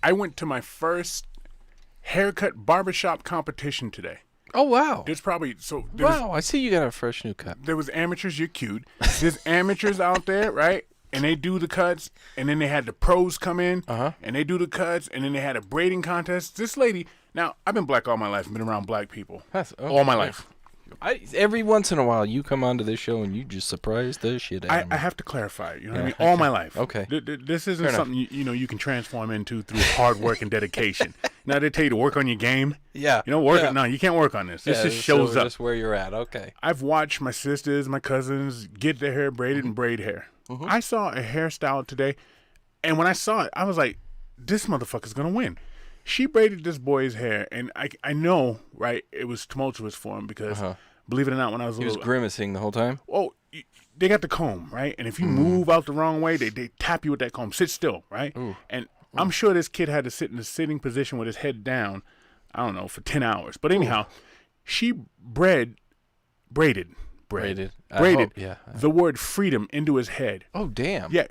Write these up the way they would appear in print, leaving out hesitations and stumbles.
I went to my first haircut barbershop competition today. Oh, wow. There's probably Wow, I see you got a fresh new cut. There was amateurs. You're cute. There's amateurs out there, right? And they do the cuts, and then they had the pros come in, and they do the cuts, and then they had a braiding contest. This lady, now I've been black all my life, been around black people all my life. Every once in a while, you come onto this show and you just surprise the shit out of me. I have to clarify, you know what I mean? All my life. Okay. This isn't something you can transform into through hard work and dedication. Now they tell you to work on your game. Yeah. No, you can't work on this. This just shows up. Just where you're at. Okay. I've watched my sisters, my cousins get their hair braided and braid hair. I saw a hairstyle today, and when I saw it, I was like, this motherfucker's going to win. She braided this boy's hair, and I know, right, it was tumultuous for him because, believe it or not, when I was He was grimacing the whole time? Oh, they got the comb, right? And if you move out the wrong way, they tap you with that comb. Sit still, right? And I'm sure this kid had to sit in a sitting position with his head down, I don't know, for 10 hours. But anyhow, she braided the word freedom into his head. Oh, damn. Yeah,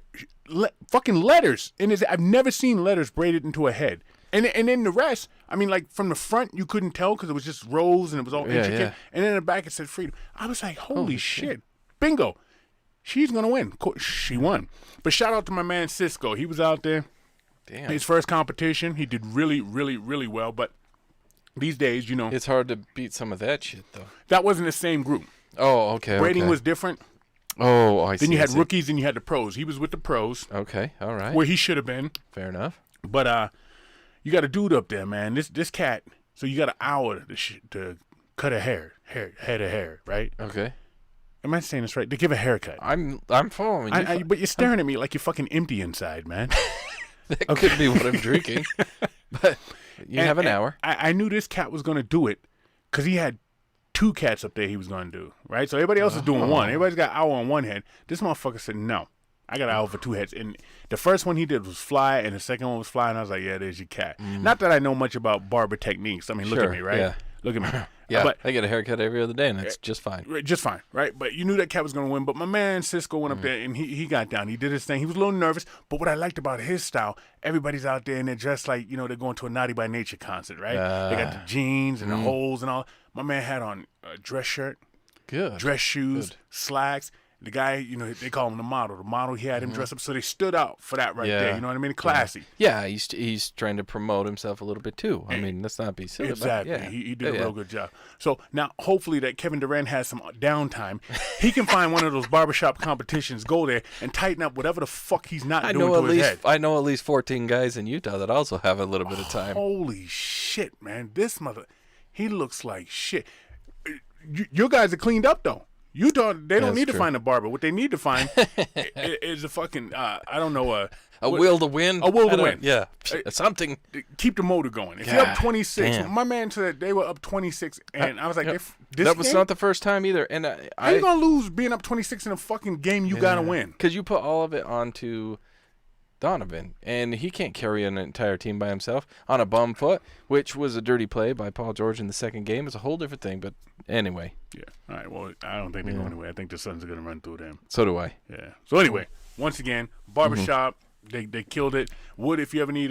fucking letters in his. I've never seen letters braided into a head. And then the rest, I mean, like from the front, you couldn't tell because it was just rows and it was all intricate. Yeah. And then in the back, it said freedom. I was like, holy shit. Bingo. She's going to win. She won. But shout out to my man Cisco. He was out there. Damn. His first competition. He did really, really, really well. But these days, it's hard to beat some of that shit, though. That wasn't the same group. Oh, okay. Braiding was different. Oh, I see. Then you had rookies and you had the pros. He was with the pros. Okay, all right. Where he should have been. Fair enough. But you got a dude up there, man. This cat. So you got an hour to cut a head of hair, right? Okay. Am I saying this right? To give a haircut. I'm following you. But you're staring at me like you're fucking empty inside, man. That could be what I'm drinking. But you have an hour. I knew this cat was going to do it because he had 2 cats up there he was going to do, right? So everybody else is doing one. Everybody's got an hour on one head. This motherfucker said, no, I got an hour for 2 heads. And the first one he did was fly, and the second one was fly, and I was like, yeah, there's your cat. Not that I know much about barber techniques. I mean, look at me, right? Yeah. Look at me. Yeah, but I get a haircut every other day, and that's just fine. Just fine, right? But you knew that cat was going to win. But my man Cisco went up there, and he got down. He did his thing. He was a little nervous. But what I liked about his style, everybody's out there, and they're dressed like, they're going to a Naughty by Nature concert, right? They got the jeans and the holes and all. My man had on a dress shirt, dress shoes, slacks. The guy, they call him the model. The model, he had him dressed up, so they stood out for that there. You know what I mean? Classy. Yeah, he's trying to promote himself a little bit too. I mean, let's not be silly. Exactly. But he did a real good job. So now, hopefully, that Kevin Durant has some downtime. He can find one of those barbershop competitions, go there, and tighten up whatever the fuck he's not doing to his head. I know at least 14 guys in Utah that also have a little bit of time. Holy shit, man! He looks like shit. Your guys are cleaned up though. Utah, they don't need to find a barber. What they need to find is a fucking, I don't know, a will to win. A will to win. Yeah, something. Keep the motor going. If you're up 26, my man said they were up 26, and I was like, that was not the first time either. And how you gonna lose being up 26 in a fucking game you gotta win? Because you put all of it onto Donovan, and he can't carry an entire team by himself on a bum foot, which was a dirty play by Paul George in the second game. It's a whole different thing, but anyway. Yeah. All right. Well, I don't think they go anywhere. I think the Suns are going to run through them. So do I. Yeah. So anyway, once again, barbershop, they killed it. Wood, if you ever need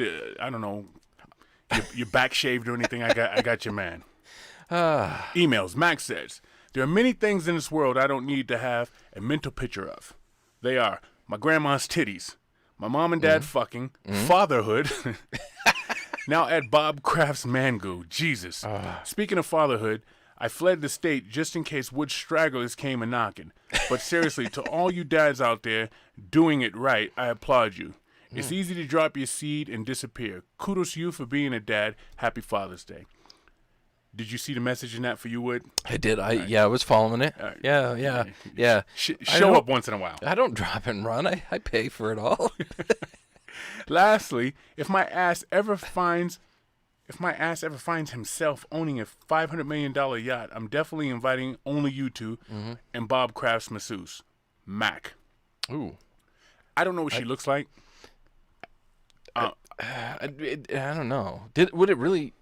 your back shaved or anything, I got your man. Emails. Max says, there are many things in this world I don't need to have a mental picture of. They are my grandma's titties, my mom and dad fucking, fatherhood. Now add Bob Kraft's man-goo. Jesus. Speaking of fatherhood, I fled the state just in case Wood stragglers came a knocking. But seriously, to all you dads out there doing it right, I applaud you. It's easy to drop your seed and disappear. Kudos to you for being a dad. Happy Father's Day. Did you see the message in that for you, Wood? I did. I was following it. Right. Yeah. Show up once in a while. I don't drop and run. I pay for it all. Lastly, if my ass ever finds himself owning a $500 million yacht, I'm definitely inviting only you two and Bob Kraft's masseuse, Mac. Ooh. I don't know what she looks like. I don't know. Would it really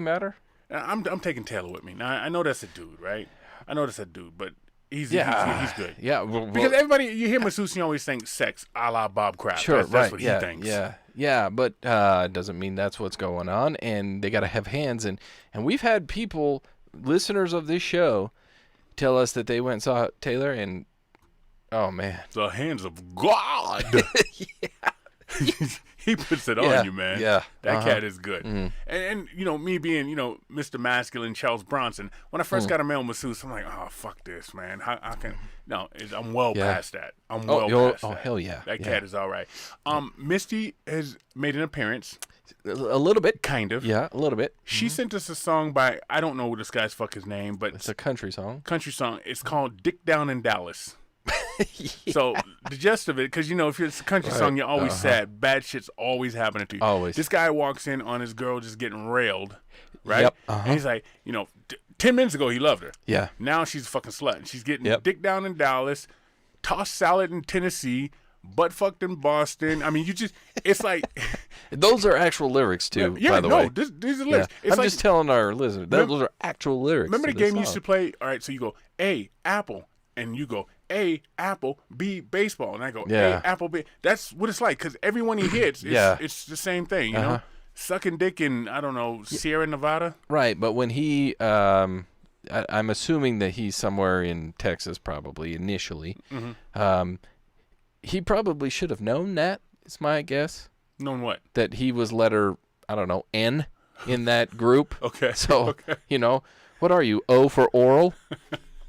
matter? I'm taking Taylor with me. Now, I know that's a dude, right? I know that's a dude, but He's good. Yeah. Well, Because everybody, you hear masseuse, you always think sex, a la Bob Kraft. sure, That's what he thinks. Yeah, but it doesn't mean that's what's going on, and they got to have hands. And we've had people, listeners of this show, tell us that they went and saw Taylor, and oh man, the hands of God. He puts it on you, man. Yeah, that cat is good. Mm. And me being Mr. Masculine Charles Bronson, when I first got a male masseuse, I'm like, oh fuck this, man. How can I'm well past that. I'm well past that. Oh hell yeah, that cat is all right. Misty has made an appearance. A little bit, kind of. Yeah, a little bit. She sent us a song by, I don't know this guy's fucking name, but it's a country song. It's called "Dick Down in Dallas." So the gist of it, because if it's a country song, you're always sad. Bad shit's always happening to you. Always. This guy walks in on his girl just getting railed, right? Yep. And he's like, 10 minutes ago he loved her. Yeah. Now she's a fucking slut. And she's getting dick down in Dallas, tossed salad in Tennessee, butt fucked in Boston. I mean, it's like. Those are actual lyrics too, by the way. These are lyrics. Yeah. I'm just telling our listeners, those are actual lyrics. Remember the game you used to play? All right, so you go, A, apple, and you go, A, apple, B, baseball. And I go, A, apple, B. That's what it's like, because everyone he hits, it's the same thing, you know? Sucking dick in, I don't know, Sierra Nevada? Right, but when he, I'm assuming that he's somewhere in Texas probably initially. Mm-hmm. He probably should have known that, is my guess. Known what? That he was letter, I don't know, N in that group. Okay. So, what are you, O for oral?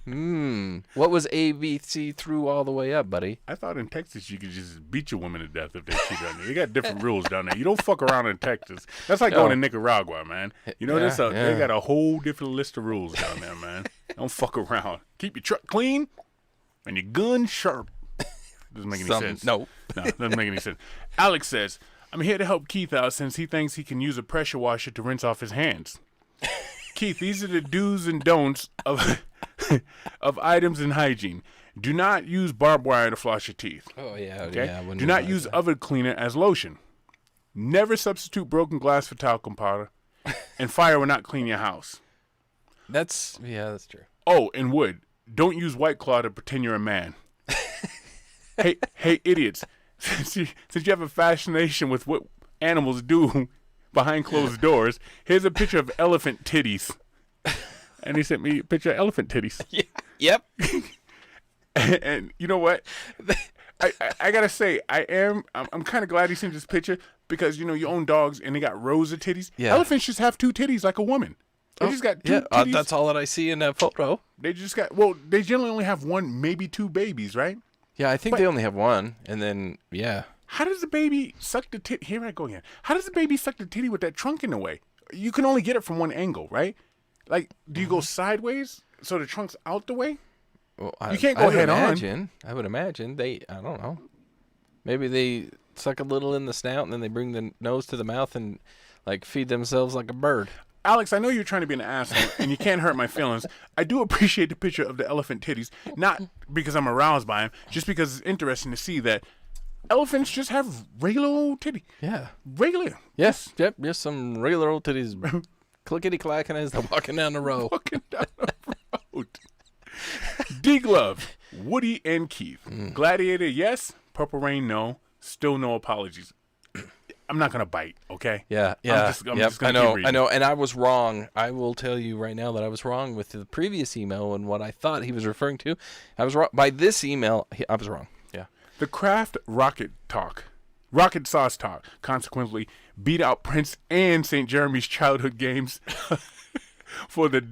What was A, B, C through all the way up, buddy? I thought in Texas you could just beat your woman to death if they cheat on you. They got different rules down there. You don't fuck around in Texas. That's like going to Nicaragua, man. They got a whole different list of rules down there, man. Don't fuck around. Keep your truck clean and your gun sharp. Doesn't make any sense. No, doesn't make any sense. Alex says, I'm here to help Keith out since he thinks he can use a pressure washer to rinse off his hands. Keith, these are the do's and don'ts of items in hygiene. Do not use barbed wire to floss your teeth. Oh, yeah. Okay? Yeah, do not use oven cleaner as lotion. Never substitute broken glass for talcum powder. And fire will not clean your house. That's true. Oh, and wood. Don't use White Claw to pretend you're a man. Hey, idiots. Since you have a fascination with what animals do behind closed doors, here's a picture of elephant titties. And he sent me a picture of elephant titties. Yeah. Yep. and you know what? I gotta say, I'm kind of glad he sent this picture because you own dogs and they got rows of titties. Yeah. Elephants just have two titties like a woman. They just got two titties. That's all that I see in that photo. They generally only have one, maybe two babies, right? Yeah, I think they only have one, and then How does the baby suck the titty? Here I go again. How does the baby suck the titty with that trunk in the way? You can only get it from one angle, right? Like, do you go sideways so the trunk's out the way? Well, you can't go head on. I would imagine I don't know. Maybe they suck a little in the snout and then they bring the nose to the mouth and like feed themselves like a bird. Alex, I know you're trying to be an asshole and you can't hurt my feelings. I do appreciate the picture of the elephant titties, not because I'm aroused by them, just because it's interesting to see that elephants just have regular old titty. Yeah. Regular. Yes. Yep. Just some regular old titties clickety clacking as they're walking down the road. D-Glove, Woody, and Keith. Gladiator, yes. Purple Rain, no. Still no apologies. I'm not gonna bite, okay? Yeah. I'm just gonna keep reading. I know, and I was wrong. I will tell you right now that I was wrong with the previous email and what I thought he was referring to. I was wrong by this email. I was wrong. Yeah. The Kraft Rocket Sauce Talk, consequently beat out Prince and St. Jeremy's childhood games for the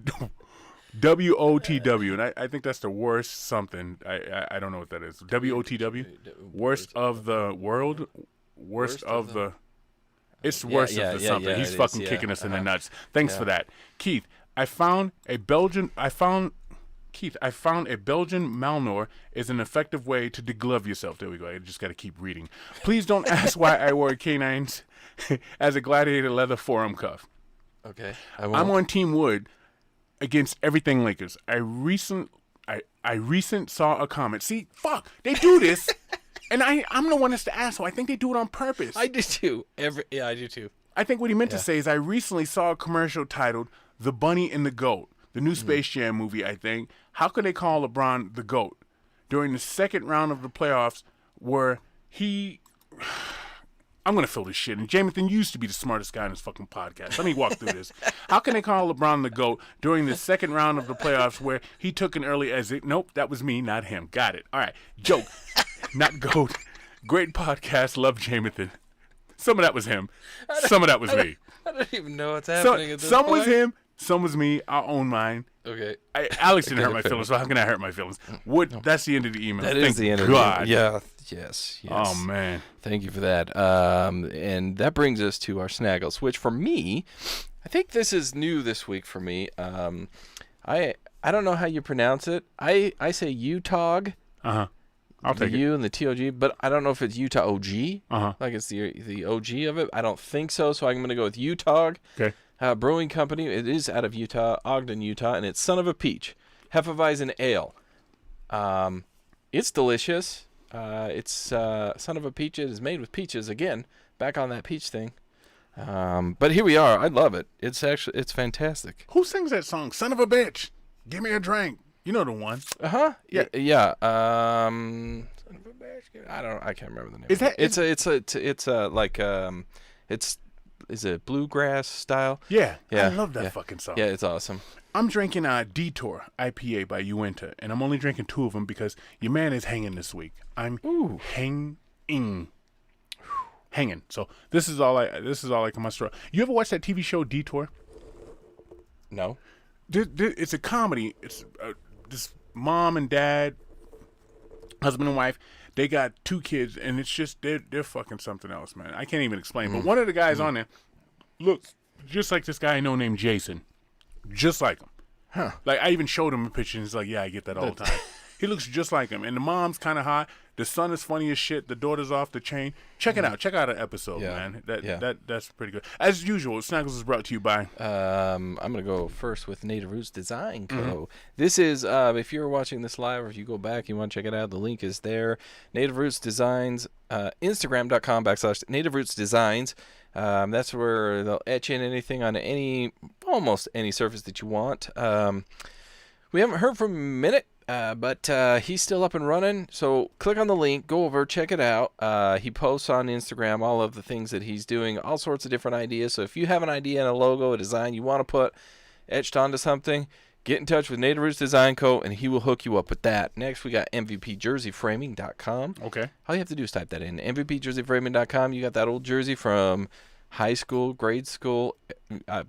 WOTW, and I think that's the worst something. I don't know what that is. WOTW, worst of the world, worst of the. It's worst of the something. Yeah, He's fucking kicking us in the nuts. Thanks for that, Keith. I found a Belgian Malnor is an effective way to deglove yourself. There we go. I just got to keep reading. Please don't ask why I wore canines as a gladiator leather forearm cuff. Okay. I'm on Team Wood against everything Lakers. I recent saw a comment. See, fuck, they do this, and I'm the one that's the asshole. I think they do it on purpose. I do too. I do too. I think what he meant to say is I recently saw a commercial titled "The Bunny and the Goat." the new Space Jam movie, I think. How could they call LeBron the GOAT during the second round of the playoffs where he... I'm going to fill this shit. And Jamathan used to be the smartest guy on this fucking podcast. Let me walk through this. How can they call LeBron the GOAT during the second round of the playoffs where he took an early exit? Nope, that was me, not him. Got it. All right. Joke. Not GOAT. Great podcast. Love Jamathan. Some of that was him. Some of that was me. I don't even know what's happening at this Some point. was him. Some was me. I'll own mine. Okay. Alex didn't hurt my feelings, so how can I hurt my feelings? That's the end of the email. That Thank is the end God. of the email. Yeah. Yes. Oh, man. Thank you for that. And that brings us to our snaggles, which for me, I think this is new this week for me. I don't know how you pronounce it. I say Utog. Uh-huh. I'll take the it. U and the TOG, but I don't know if it's Utah OG. Uh-huh. Like it's the OG of it. I don't think so, so I'm going to go with Utog. Okay. Brewing company. It is out of Utah, Ogden, Utah, and it's Son of a Peach. Hefeweizen Ale. It's delicious. It's Son of a Peach. It is made with peaches. Again, back on that peach thing. But here we are. I love it. It's fantastic. Who sings that song? Son of a bitch. Give me a drink. You know the one. Uh-huh. Yeah. Yeah. Son of a bitch. I can't remember the name. Is that? Is it bluegrass style? Yeah. Yeah. I love that fucking song. Yeah, it's awesome. I'm dringing Detour IPA by Uinta, and I'm only drinking 2 of them because your man is hanging this week. I'm hanging. So this is all I can muster up. You ever watch that TV show Detour? No. It's a comedy. It's this mom and dad, husband and wife. They got 2 kids, and it's just they're fucking something else, man. I can't even explain. But one of the guys on there looks just like this guy I know named Jason. Just like him. Huh. Like, I even showed him a picture, and he's like, yeah, I get that all the time. He looks just like him. And the mom's kind of hot. The son is funny as shit. The daughter's off the chain. Check it out. Check out an episode, man. That's pretty good. As usual, Snaggles is brought to you by... I'm going to go first with Native Roots Design Co. This is, if you're watching this live or if you go back, you want to check it out, the link is there. Native Roots Designs, Instagram.com/Native Roots Designs. That's where they'll etch in anything on almost any surface that you want. We haven't heard from him in a minute, but he's still up and running. So click on the link, go over, check it out. He posts on Instagram all of the things that he's doing, all sorts of different ideas. So if you have an idea and a logo, a design you want to put etched onto something, get in touch with Native Roots Design Co. and he will hook you up with that. Next, we got MVPJerseyFraming.com. Okay. All you have to do is type that in. MVPJerseyFraming.com. You got that old jersey from high school, grade school,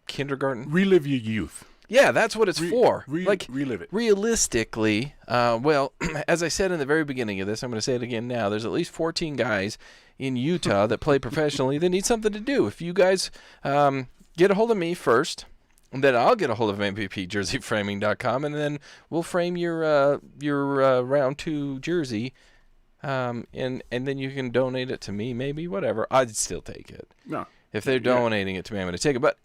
kindergarten. Relive your youth. Yeah, that's what it's for. Relive it. Realistically, well, as I said in the very beginning of this, I'm going to say it again now. There's at least 14 guys in Utah that play professionally that need something to do. If you guys get a hold of me first, and then I'll get a hold of MVPJerseyFraming.com, and then we'll frame your round 2 jersey, and then you can donate it to me, maybe, whatever. I'd still take it. No. If they're donating it to me, I'm going to take it. But,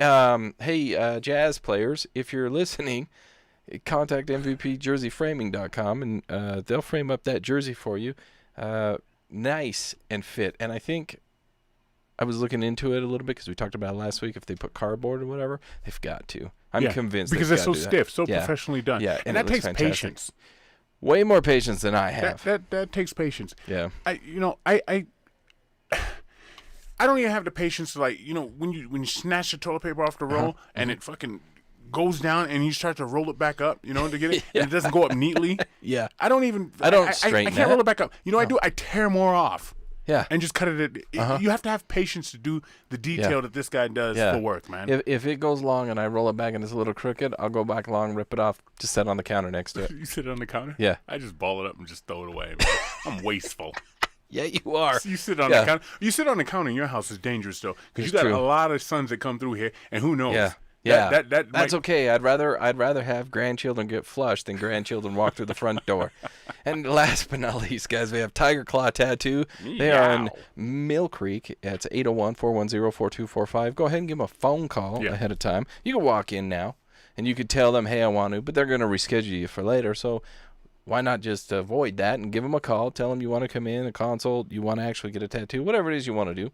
hey, jazz players, if you're listening, contact MVPJerseyFraming.com, and they'll frame up that jersey for you. Nice and fit. And I think I was looking into it a little bit because we talked about it last week. If they put cardboard or whatever, they've got to. I'm convinced because they've they're so got to stiff, so professionally done. Yeah, and that takes fantastic. patience. Way more patience than I have. That takes patience. Yeah. I don't even have the patience to, like, when you snatch the toilet paper off the roll and it fucking goes down and you start to roll it back up, to get it, and it doesn't go up neatly. Yeah. I don't straighten I can't roll it back up. I do. I tear more off. Yeah. And just cut it. You have to have patience to do the detail that this guy does for work, man. If it goes long and I roll it back and it's a little crooked, I'll go back long, rip it off, just set it on the counter next to it. You sit on the counter? Yeah. I just ball it up and just throw it away. I'm wasteful. Yeah, you are. You sit on the counter. You sit on the counter in your house is dangerous, though, because you got a lot of sons that come through here, and who knows? Yeah. Yeah, that's okay. I'd rather have grandchildren get flushed than grandchildren walk through the front door. And last but not least, guys, we have Tiger Claw Tattoo. They are in Mill Creek. It's 801-410-4245. Go ahead and give them a phone call ahead of time. You can walk in now, and you could tell them, hey, I want to, but they're going to reschedule you for later. So why not just avoid that and give them a call? Tell them you want to come in, a consult, you want to actually get a tattoo, whatever it is you want to do.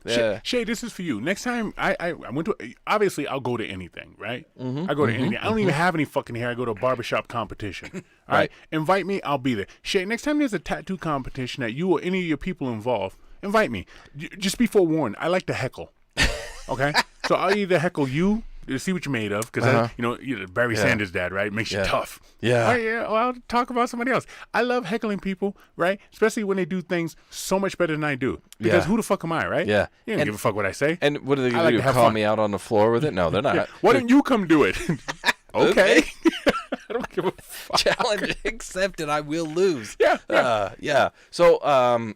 Yeah. Shay, this is for you. Next time I went to, obviously I'll go to anything, right? I go to anything. I don't even have any fucking hair. I go to a barbershop competition. All right. Invite me, I'll be there. Shay, next time there's a tattoo competition that you or any of your people involved, invite me. Just be forewarned. I like to heckle. Okay? So I'll either heckle you to see what you're made of, because you're Barry Sanders' dad, right? Makes you tough. Yeah. All right, well, I'll talk about somebody else. I love heckling people, right? Especially when they do things so much better than I do. Because who the fuck am I, right? Yeah. You don't give a fuck what I say. And what are they going to do? Call me out on the floor with it? No, they're not. Yeah. Why don't you come do it? Okay. I don't give a fuck. Challenge accepted. I will lose. Yeah. So,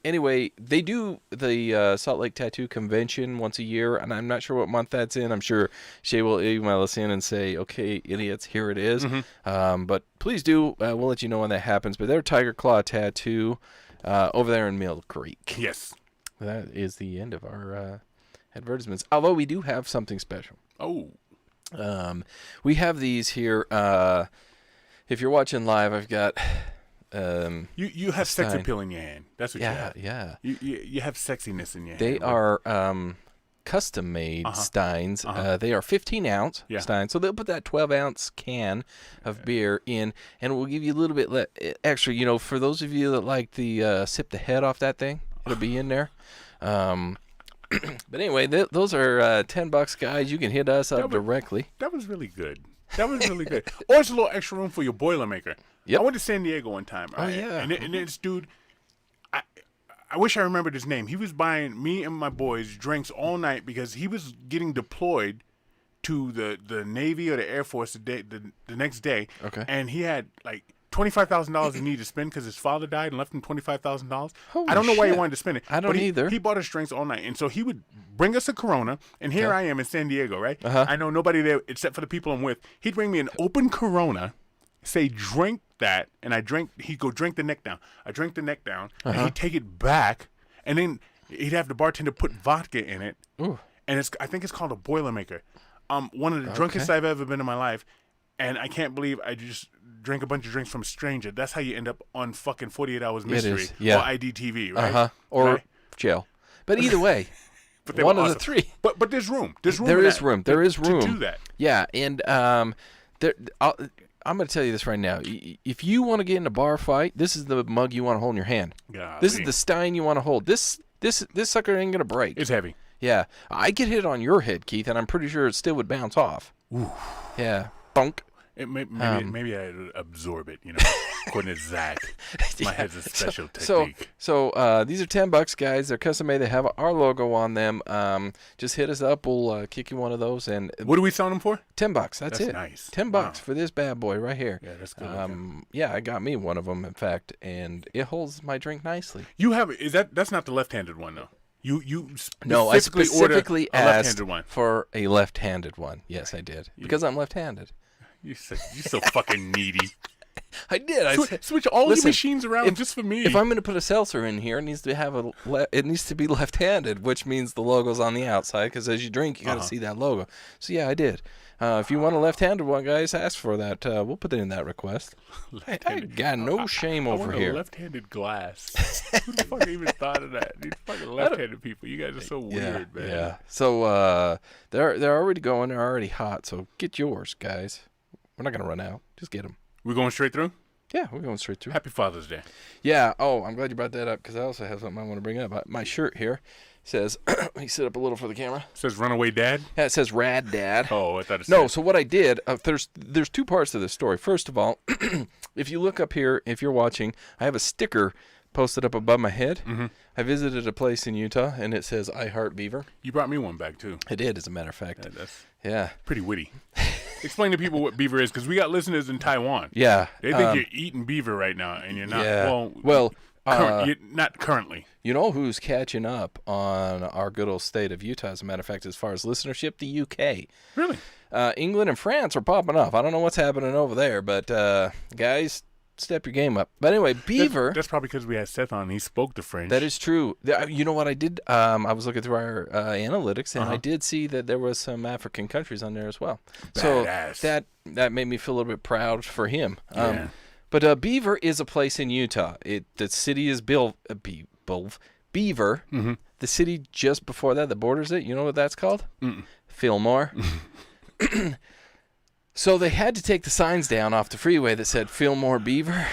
anyway, they do the Salt Lake Tattoo Convention once a year, and I'm not sure what month that's in. I'm sure Shay will email us in and say, okay, idiots, here it is. But please do. We'll let you know when that happens. But they're Tiger Claw Tattoo over there in Mill Creek. Yes. That is the end of our advertisements. Although we do have something special. Oh. We have these here. If you're watching live, I've got... you have sex appeal in your hand. That's what you have. Yeah. You have sexiness in your hand. They are custom-made steins. They are 15-ounce steins. So they'll put that 12-ounce can of beer in, and we'll give you a little bit extra. For those of you that like the sip the head off that thing, it'll be in there. But anyway, those are $10, guys. You can hit us up directly. That was really good. Or it's a little extra room for your Boilermaker. Yep. I went to San Diego one time. Right? Oh, yeah. And this dude, I wish I remembered his name. He was buying me and my boys drinks all night because he was getting deployed to the Navy or the Air Force the next day. Okay. And he had like $25,000 he needed to spend because his father died and left him $25,000. I don't know why he wanted to spend it. I don't either. He bought us drinks all night, and so he would bring us a Corona. And here I am in San Diego, right? I know nobody there except for the people I'm with. He'd bring me an open Corona, say drink that, and he'd go drink the neck down. I drank the neck down, and he'd take it back, and then he'd have the bartender put vodka in it. Ooh. And I think it's called a Boilermaker. One of the drunkest I've ever been in my life, and I can't believe I just drank a bunch of drinks from a stranger. That's how you end up on fucking 48 Hours Mystery or IDTV, right? Or jail. But either way, but one of the three. But there's room. There is room. There is room to do that. Yeah, and I'm going to tell you this right now. If you want to get in a bar fight, this is the mug you want to hold in your hand. This is the stein you want to hold. This sucker ain't going to break. It's heavy. Yeah. I could hit it on your head, Keith, and I'm pretty sure it still would bounce off. Ooh. Yeah. Bunk. Maybe I'd absorb it, according to Zach. My head's a special technique. So these are $10, guys. They're custom made. They have our logo on them. Just hit us up. We'll kick you one of those. And what are we selling them for? $10. That's it. Nice. $10 for this bad boy right here. Yeah, that's good. Yeah, I got me one of them, in fact, and it holds my drink nicely. You have that's not the left-handed one though. You I specifically asked left-handed one. for a left-handed one. Yes, I did because I'm left-handed. You're so fucking needy. I did. Switch all the machines around just for me. If I'm going to put a seltzer in here, it needs to be left-handed, which means the logo's on the outside. Because as you drink, you got to see that logo. So yeah, I did. If you want a left-handed one, guys, ask for that. We'll put it in that request. I got no shame over here. A left-handed glass. Who the fuck even thought of that? These fucking left-handed people. You guys are so weird, man. Yeah. So they're already going. They're already hot. So get yours, guys. We're not gonna run out. Just get them. We're going straight through? Yeah, we're going straight through. Happy Father's Day. Yeah. Oh, I'm glad you brought that up because I also have something I want to bring up. My shirt here says, let me sit up a little for the camera. It says Runaway Dad? Yeah, it says Rad Dad. Oh, I thought it said. No, so what I did, there's two parts to this story. First of all, if you look up here, if you're watching, I have a sticker posted up above my head. Mm-hmm. I visited a place in Utah, and it says I Heart Beaver. You brought me one back, too. I did, as a matter of fact. That's pretty witty. Explain to people what beaver is, because we got listeners in Taiwan. Yeah. They think you're eating beaver right now, and you're not. Yeah. Well, you're not currently. You know who's catching up on our good old state of Utah, as a matter of fact, as far as listenership? The UK. Really? England and France are popping off. I don't know what's happening over there, but guys, step your game up. But anyway, beaver. That's probably because we had Seth on. He spoke the French. That is true. You know what I did? I was looking through our analytics, and I did see that there was some African countries on there as well. Badass. So that made me feel a little bit proud for him. Yeah. But Beaver is a place in Utah. The city is Beaver. Mm-hmm. the city just before that borders it, you know what that's called? Fillmore. So they had to take the signs down off the freeway that said Fillmore Beaver,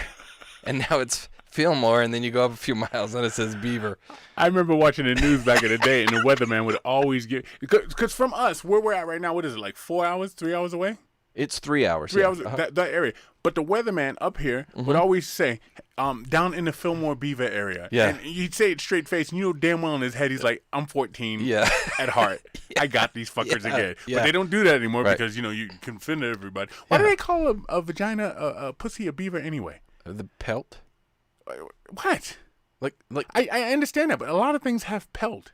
and now it's Fillmore, and then you go up a few miles and it says Beaver. I remember watching the news back in the day, and the weatherman would always give, because from us, where we're at right now, what is it, like 4 hours, 3 hours away? It's 3 hours. 3 hours, that area. But the weatherman up here would always say, down in the Fillmore Beaver area. Yeah. And he'd say it straight face, and you know damn well in his head, he's like, I'm 14 at heart. I got these fuckers again. But they don't do that anymore because, you know, you can offend everybody. Why do they call a vagina a pussy a beaver anyway? The pelt? What? Like I understand that, but a lot of things have pelt.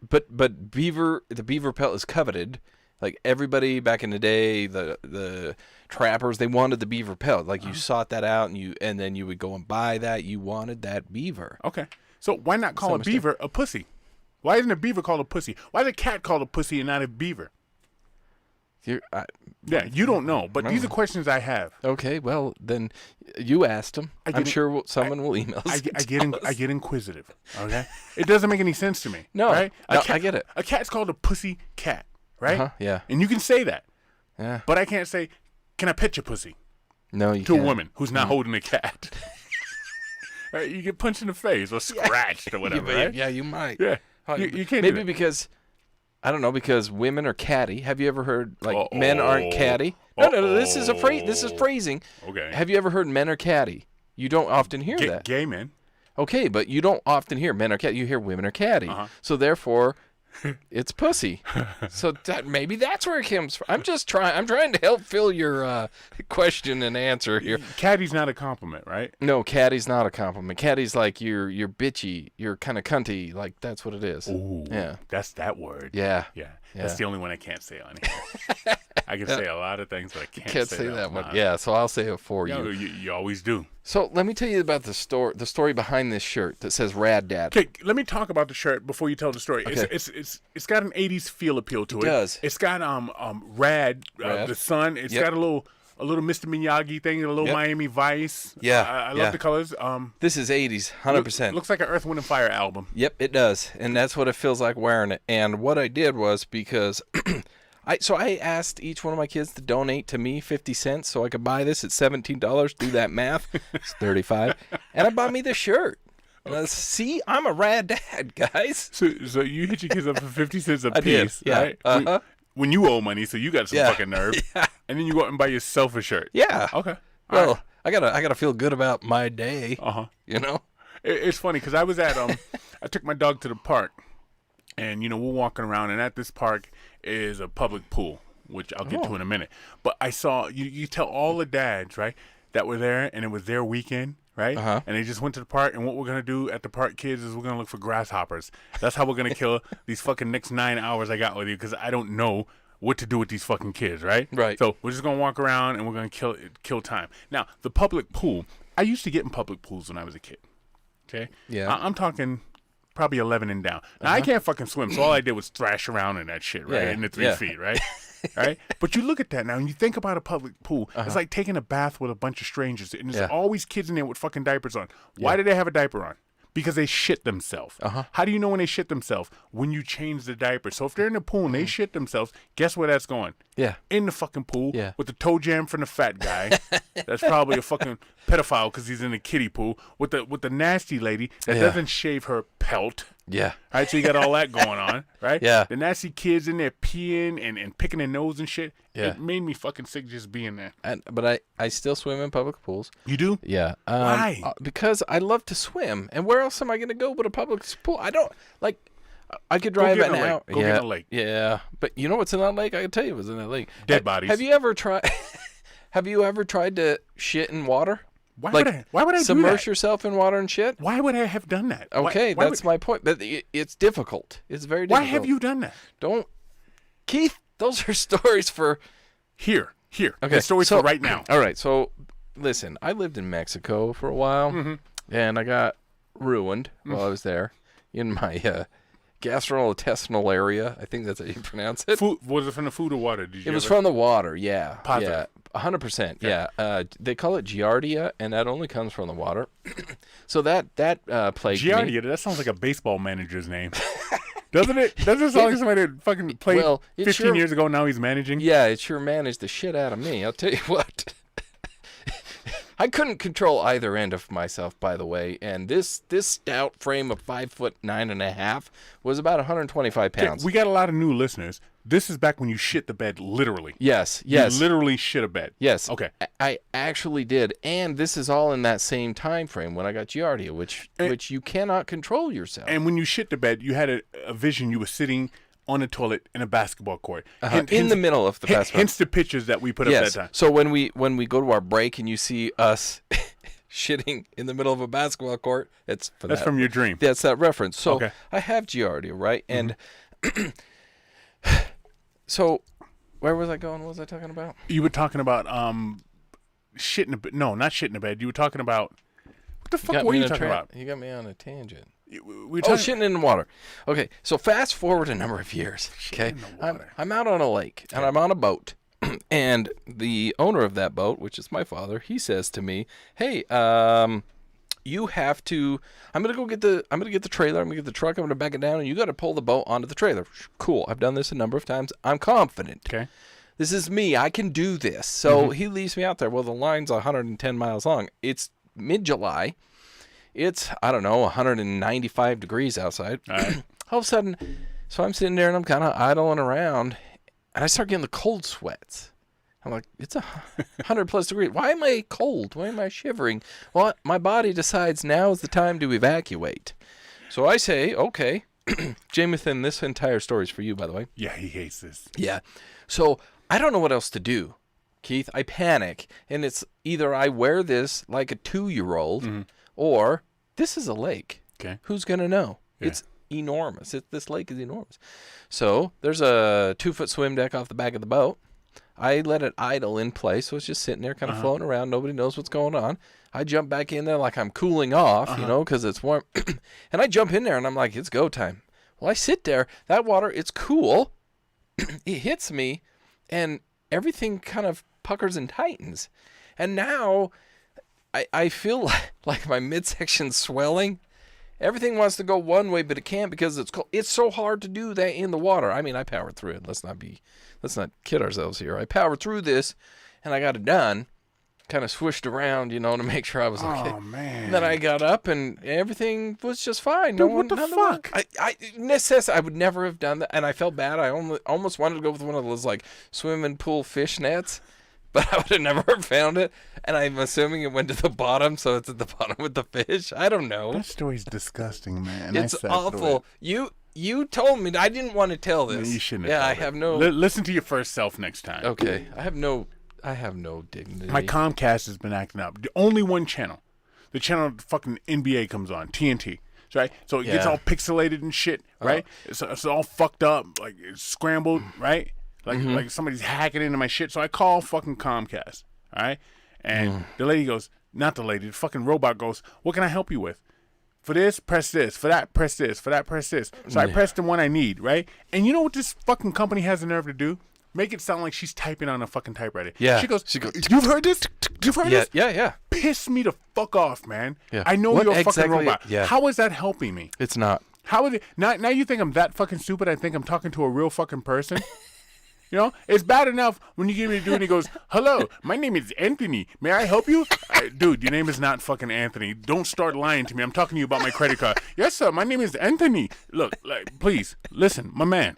But the beaver pelt is coveted. Like everybody back in the day, the trappers, they wanted the beaver pelt. Like you sought that out, and then you would go and buy that. You wanted that beaver. Okay, so why not call a beaver a pussy? Why isn't a beaver called a pussy? Why is a cat called a pussy and not a beaver? Yeah, you don't know, but these are questions I have. Okay, well then you asked them. I'm sure someone will email us. I get inquisitive. Okay, it doesn't make any sense to me. No, right? I get it. A cat's called a pussy cat, right? Yeah, and you can say that. Yeah, but I can't say, "Can I pet your pussy?" No, you to can't. A woman who's not holding a cat. Right? You get punched in the face or scratched or whatever. Right? Yeah, you might. Yeah, you can't. Maybe because. I don't know, because women are catty. Have you ever heard, like, men aren't catty? No, this is this is phrasing. Okay. Have you ever heard men are catty? You don't often hear that. Gay men. Okay, but you don't often hear men are catty. You hear women are catty. So therefore, it's pussy. So maybe that's where it comes from. I'm trying to help fill your question and answer here. Catty's not a compliment, right? No, catty's not a compliment. Catty's like you're bitchy. You're kind of cunty. Like that's what it is. Ooh, yeah. That's that word. Yeah. That's the only one I can't say on here. I can say a lot of things, but I can't say that one. Yeah, so I'll say it for you. You always do. So let me tell you about the story behind this shirt that says Rad Dad. Okay, let me talk about the shirt before you tell the story. Okay. It's got an 80s feel appeal to it. It does. It's got Rad. The sun. It's got a little Mr. Miyagi thing, a little Miami Vice. Yeah. I love the colors. This is 80s, 100%. Looks like an Earth, Wind and Fire album. Yep, it does. And that's what it feels like wearing it. And what I did was because I asked each one of my kids to donate to me 50 cents so I could buy this at $17. Do that math. It's 35. And I bought me this shirt. See, I'm a rad dad, guys. So you hit your kids up for 50 cents a piece, did, yeah. right? When you owe money, so you got some fucking nerve. Yeah. And then you go out and buy yourself a shirt. Yeah. Okay. Well, I gotta feel good about my day. You know? It's funny because I was at I took my dog to the park, and we're walking around, and at this park is a public pool, which I'll get to in a minute. But I saw you tell all the dads, right, that were there, and it was their weekend. Right? And they just went to the park, and what we're going to do at the park, kids, is we're going to look for grasshoppers. That's how we're going to kill these fucking next 9 hours I got with you, because I don't know what to do with these fucking kids, right? Right. So we're just going to walk around, and we're going to kill time. Now, the public pool, I used to get in public pools when I was a kid, okay? Yeah. I'm talking probably 11 and down. Now, I can't fucking swim, so all I did was thrash around in that shit, right? In the 3 feet, right? Right? But you look at that now, and you think about a public pool. It's like taking a bath with a bunch of strangers, and there's always kids in there with fucking diapers on. Why do they have a diaper on? Because they shit themselves. How do you know when they shit themselves? When you change the diaper. So if they're in the pool and they shit themselves, guess where that's going? Yeah. In the fucking pool with the toe jam from the fat guy. That's probably a fucking pedophile because he's in the kiddie pool. With the nasty lady that doesn't shave her pelt. Yeah. All right, so you got all that going on, right? Yeah. The nasty kids in there peeing and picking their nose and shit. Yeah. It made me fucking sick just being there. But I still swim in public pools. You do? Yeah. Why? Because I love to swim. And where else am I going to go but a public pool? I don't, like, I could drive an hour. Go get in a lake. Yeah. But you know what's in that lake? I can tell you what's in that lake. Dead bodies. Have you ever tried to shit in water? Why would I do that? Submerge yourself in water and shit? Why would I have done that? Okay, that's my point. But it's difficult. It's very difficult. Why have you done that? Keith, those are stories for... Here. Okay, the stories for right now. All right, so listen, I lived in Mexico for a while, and I got ruined while I was there in my gastrointestinal area. I think that's how you pronounce it. Food, was it from the food or water? It was from the water, yeah. Positive. Yeah, 100%, yeah. They call it Giardia, and that only comes from the water. So that plagued me. Giardia, that sounds like a baseball manager's name. Doesn't it? Doesn't it sound like somebody that fucking played 15 years ago, now he's managing? Yeah, it sure managed the shit out of me. I'll tell you what. I couldn't control either end of myself, by the way, and this stout frame of 5'9.5" was about 125 pounds. We got a lot of new listeners. This is back when you shit the bed, literally. Yes. You literally shit a bed. Yes. Okay. I actually did, and this is all in that same time frame when I got Giardia, which you cannot control yourself. And when you shit the bed, you had a vision. You were sitting on a toilet in a basketball court. In the middle of the basketball. Hence the pictures that we put up that time. So when we go to our break and you see us shitting in the middle of a basketball court, that's from your dream. That's that reference. So okay. I have Giardia, right? And so where was I going? What was I talking about? You were talking about shit in the bed. No, not shit in the bed. You were talking about what the fuck were you talking about? You got me on a tangent. Shitting in the water. Okay, so fast forward a number of years. Okay, I'm out on a lake and I'm on a boat, and the owner of that boat, which is my father, he says to me, "Hey, you have to. I'm gonna get the trailer. I'm gonna get the truck. I'm gonna back it down, and you got to pull the boat onto the trailer." Cool. I've done this a number of times. I'm confident. Okay. This is me. I can do this. So he leaves me out there. Well, the line's 110 miles long. It's mid-July. It's, I don't know, 195 degrees outside. All right. All of a sudden, so I'm sitting there and I'm kind of idling around, and I start getting the cold sweats. I'm like, it's 100 plus degrees. Why am I cold? Why am I shivering? Well, my body decides now is the time to evacuate. So I say, okay, Jamathan, this entire story is for you, by the way. Yeah, he hates this. Yeah. So I don't know what else to do, Keith. I panic, and it's either I wear this like a 2-year-old, or this is a lake. Okay. Who's going to know? Yeah. It's enormous. This lake is enormous. So there's a 2-foot swim deck off the back of the boat. I let it idle in place, so it's just sitting there kind of floating around. Nobody knows what's going on. I jump back in there like I'm cooling off, because it's warm. And I jump in there, and I'm like, it's go time. Well, I sit there. That water, it's cool. It hits me, and everything kind of puckers and tightens. And now I feel like my midsection's swelling. Everything wants to go one way, but it can't because it's cold. It's so hard to do that in the water. I mean, I powered through it. Let's not kid ourselves here. I powered through this, and I got it done. Kind of swished around, to make sure I was okay. Oh, man. And then I got up, and everything was just fine. Dude, what the fuck? I would never have done that, and I felt bad. I almost wanted to go with one of those, like, swimming pool fish nets, but I would have never found it. And I'm assuming it went to the bottom, so it's at the bottom with the fish. I don't know. That story's disgusting, man. It's awful. You told me. I didn't want to tell this. No, you shouldn't have told I have no... Listen to your first self next time. Okay. I have no dignity. My Comcast has been acting up. The only one channel. The channel fucking NBA comes on. TNT. Right? So it gets all pixelated and shit, right? It's all fucked up. Like, it's scrambled, right? Like somebody's hacking into my shit. So I call fucking Comcast, all right? And the lady goes, not the lady, the fucking robot goes, what can I help you with? For this, press this. For that, press this. For that, press this. So I press the one I need, right? And you know what this fucking company has the nerve to do? Make it sound like she's typing on a fucking typewriter. Yeah. She goes, you've heard this? You've heard this? Yeah. Piss me the fuck off, man. Yeah. I know you're a fucking robot. Yeah. How is that helping me? It's not. How is it? Now you think I'm that fucking stupid? I think I'm talking to a real fucking person? It's bad enough when you give me a dude and he goes, hello, my name is Anthony. May I help you? Dude, your name is not fucking Anthony. Don't start lying to me. I'm talking to you about my credit card. Yes, sir. My name is Anthony. Look, please, listen, my man.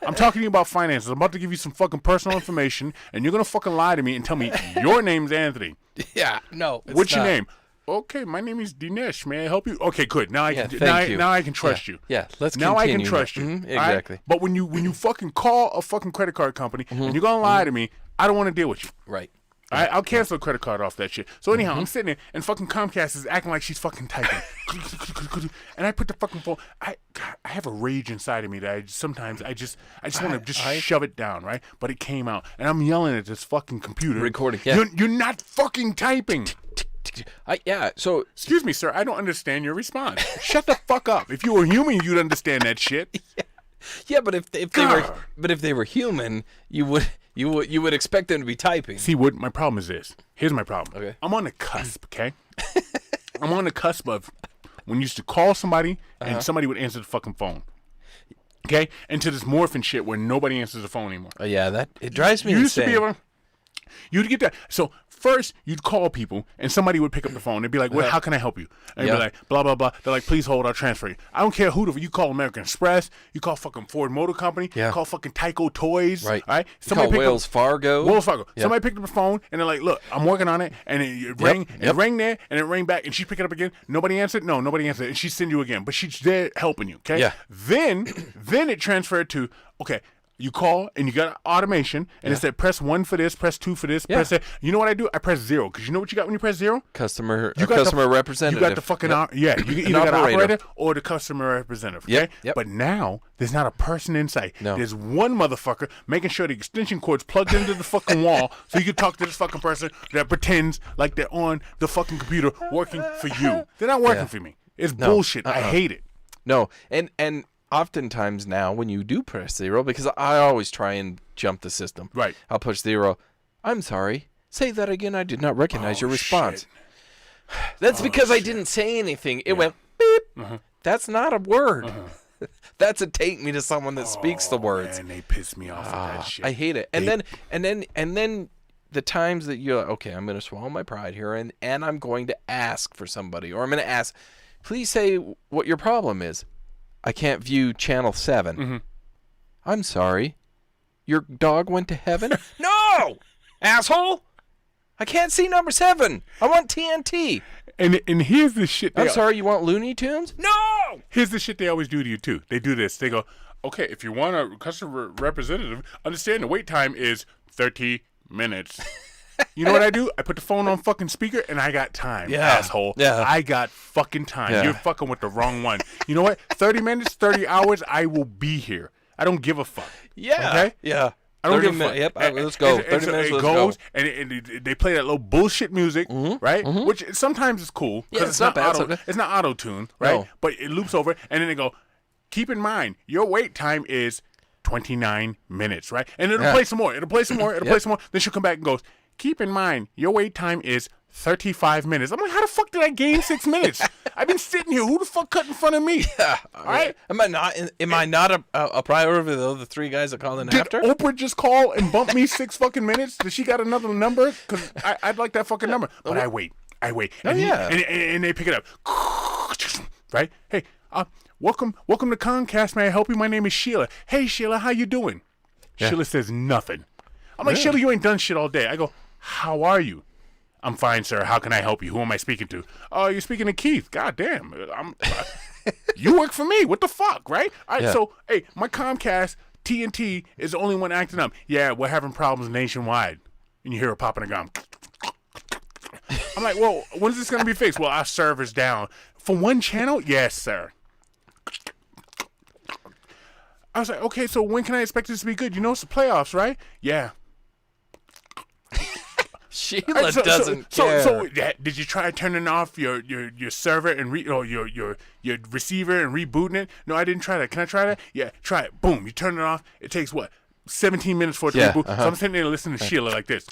I'm talking to you about finances. I'm about to give you some fucking personal information, and you're going to fucking lie to me and tell me your name's Anthony. Yeah, no. What's your name? Okay, my name is Dinesh. May I help you? Okay, good. Now I can trust you. Yeah, let's now continue. I can trust you. Exactly. Right? But when you fucking call a fucking credit card company and you're gonna lie to me, I don't want to deal with you. Right. All right, I'll cancel a credit card off that shit. So anyhow, I'm sitting there and fucking Comcast is acting like she's fucking typing, and I put the fucking phone. I have a rage inside of me that sometimes I just want to shove it down, right? But it came out, and I'm yelling at this fucking computer. Recording. Yeah. You're not fucking typing. So Excuse me, sir. I don't understand your response. Shut the fuck up. If you were human, you'd understand that shit. yeah, but if they were human, you would expect them to be typing. See, what my problem is this. Here's my problem. Okay. I'm on the cusp, okay? I'm on the cusp of when you used to call somebody and somebody would answer the fucking phone. Okay? And to this morphin' shit where nobody answers the phone anymore. Oh, yeah, it drives me You used insane. to be able you'd get that. So first, you'd call people, and somebody would pick up the phone. They'd be like, "Well, how can I help you?" And you'd be like, "Blah blah blah." They're like, "Please hold, I'll transfer you." I don't care who you call. American Express, you call fucking Ford Motor Company, you call fucking Tyco Toys, Right? All right? Somebody Wells Fargo. Wells Fargo. Yeah. Somebody picked up the phone, and they're like, "Look, I'm working on it," and it rang, and it rang there, and it rang back, and she picked it up again. Nobody answered. No, nobody answered, and she send you again, but she's there helping you. Okay. Yeah. Then it transferred to okay. You call and you got automation, and it said press 1 for this, press 2 for this, press that. You know what I do? I press 0 because you know what you got when you press 0? Customer You representative. got the fucking you either got an operator or the customer representative. Okay, but now there's not a person in sight. No. There's one motherfucker making sure the extension cord's plugged into the fucking wall, so you can talk to this fucking person that pretends like they're on the fucking computer working for you. They're not working for me. It's bullshit. I hate it. No, and oftentimes now when you do press 0, because I always try and jump the system. Right. I'll push 0. I'm sorry. Say that again. I did not recognize your response. Shit. That's because I didn't say anything. It went beep. That's not a word. That's a take me to someone that speaks the words. And they piss me off with that shit. I hate it. And then the times that you're like, okay, I'm going to swallow my pride here and I'm going to ask for somebody, or I'm going to ask, please say what your problem is. I can't view channel 7. I'm sorry. Your dog went to heaven? No! Asshole! I can't see number 7. I want TNT. And here's the shit. I'm sorry, you want Looney Tunes? No! Here's the shit they always do to you, too. They do this. They go, okay, if you want a customer representative, understand the wait time is 30 minutes. You know what I do? I put the phone on fucking speaker, and I got time, asshole. Yeah. I got fucking time. Yeah. You're fucking with the wrong one. You know what? 30 minutes, 30 hours, I will be here. I don't give a fuck. Yeah. Okay? Yeah. I don't give a fuck. Yep, let's go. 30 so minutes, it let's goes, go. and they play that little bullshit music, right? Which sometimes is cool because it's not bad. it's not auto-tune, right? No. But it loops over, and then they go, keep in mind, your wait time is 29 minutes, right? And it'll play some more. It'll play some more. It'll play some more. Then she'll come back and goes, keep in mind, your wait time is 35 minutes. I'm like, how the fuck did I gain 6 minutes? I've been sitting here. Who the fuck cut in front of me? Yeah. All right? Am I not a priority of the other 3 guys that called in Did after? Oprah just call and bump me 6 fucking minutes? Does she got another number? Because I'd like that fucking number. But I wait. And and they pick it up. Right? Hey, welcome to Comcast. May I help you? My name is Sheila. Hey, Sheila, how you doing? Yeah. Sheila says nothing. I'm like, Sheila, you ain't done shit all day. I go, how are you? I'm fine, sir. How can I help you? Who am I speaking to? Oh, you're speaking to Keith. God damn. You work for me. What the fuck, right? All right, so, hey, my Comcast TNT is the only one acting up. Yeah, we're having problems nationwide. And you hear it popping a gum. I'm like, well, when's this going to be fixed? Well, our server's down. For one channel? Yes, sir. I was like, okay, so when can I expect this to be good? You know it's the playoffs, right? Yeah. Sheila doesn't care. So did you try turning off your server and your receiver and rebooting it? No, I didn't try that. Can I try that? Yeah, try it. Boom, you turn it off. It takes what? 17 minutes for it to reboot. So I'm sitting there listening to Sheila like this.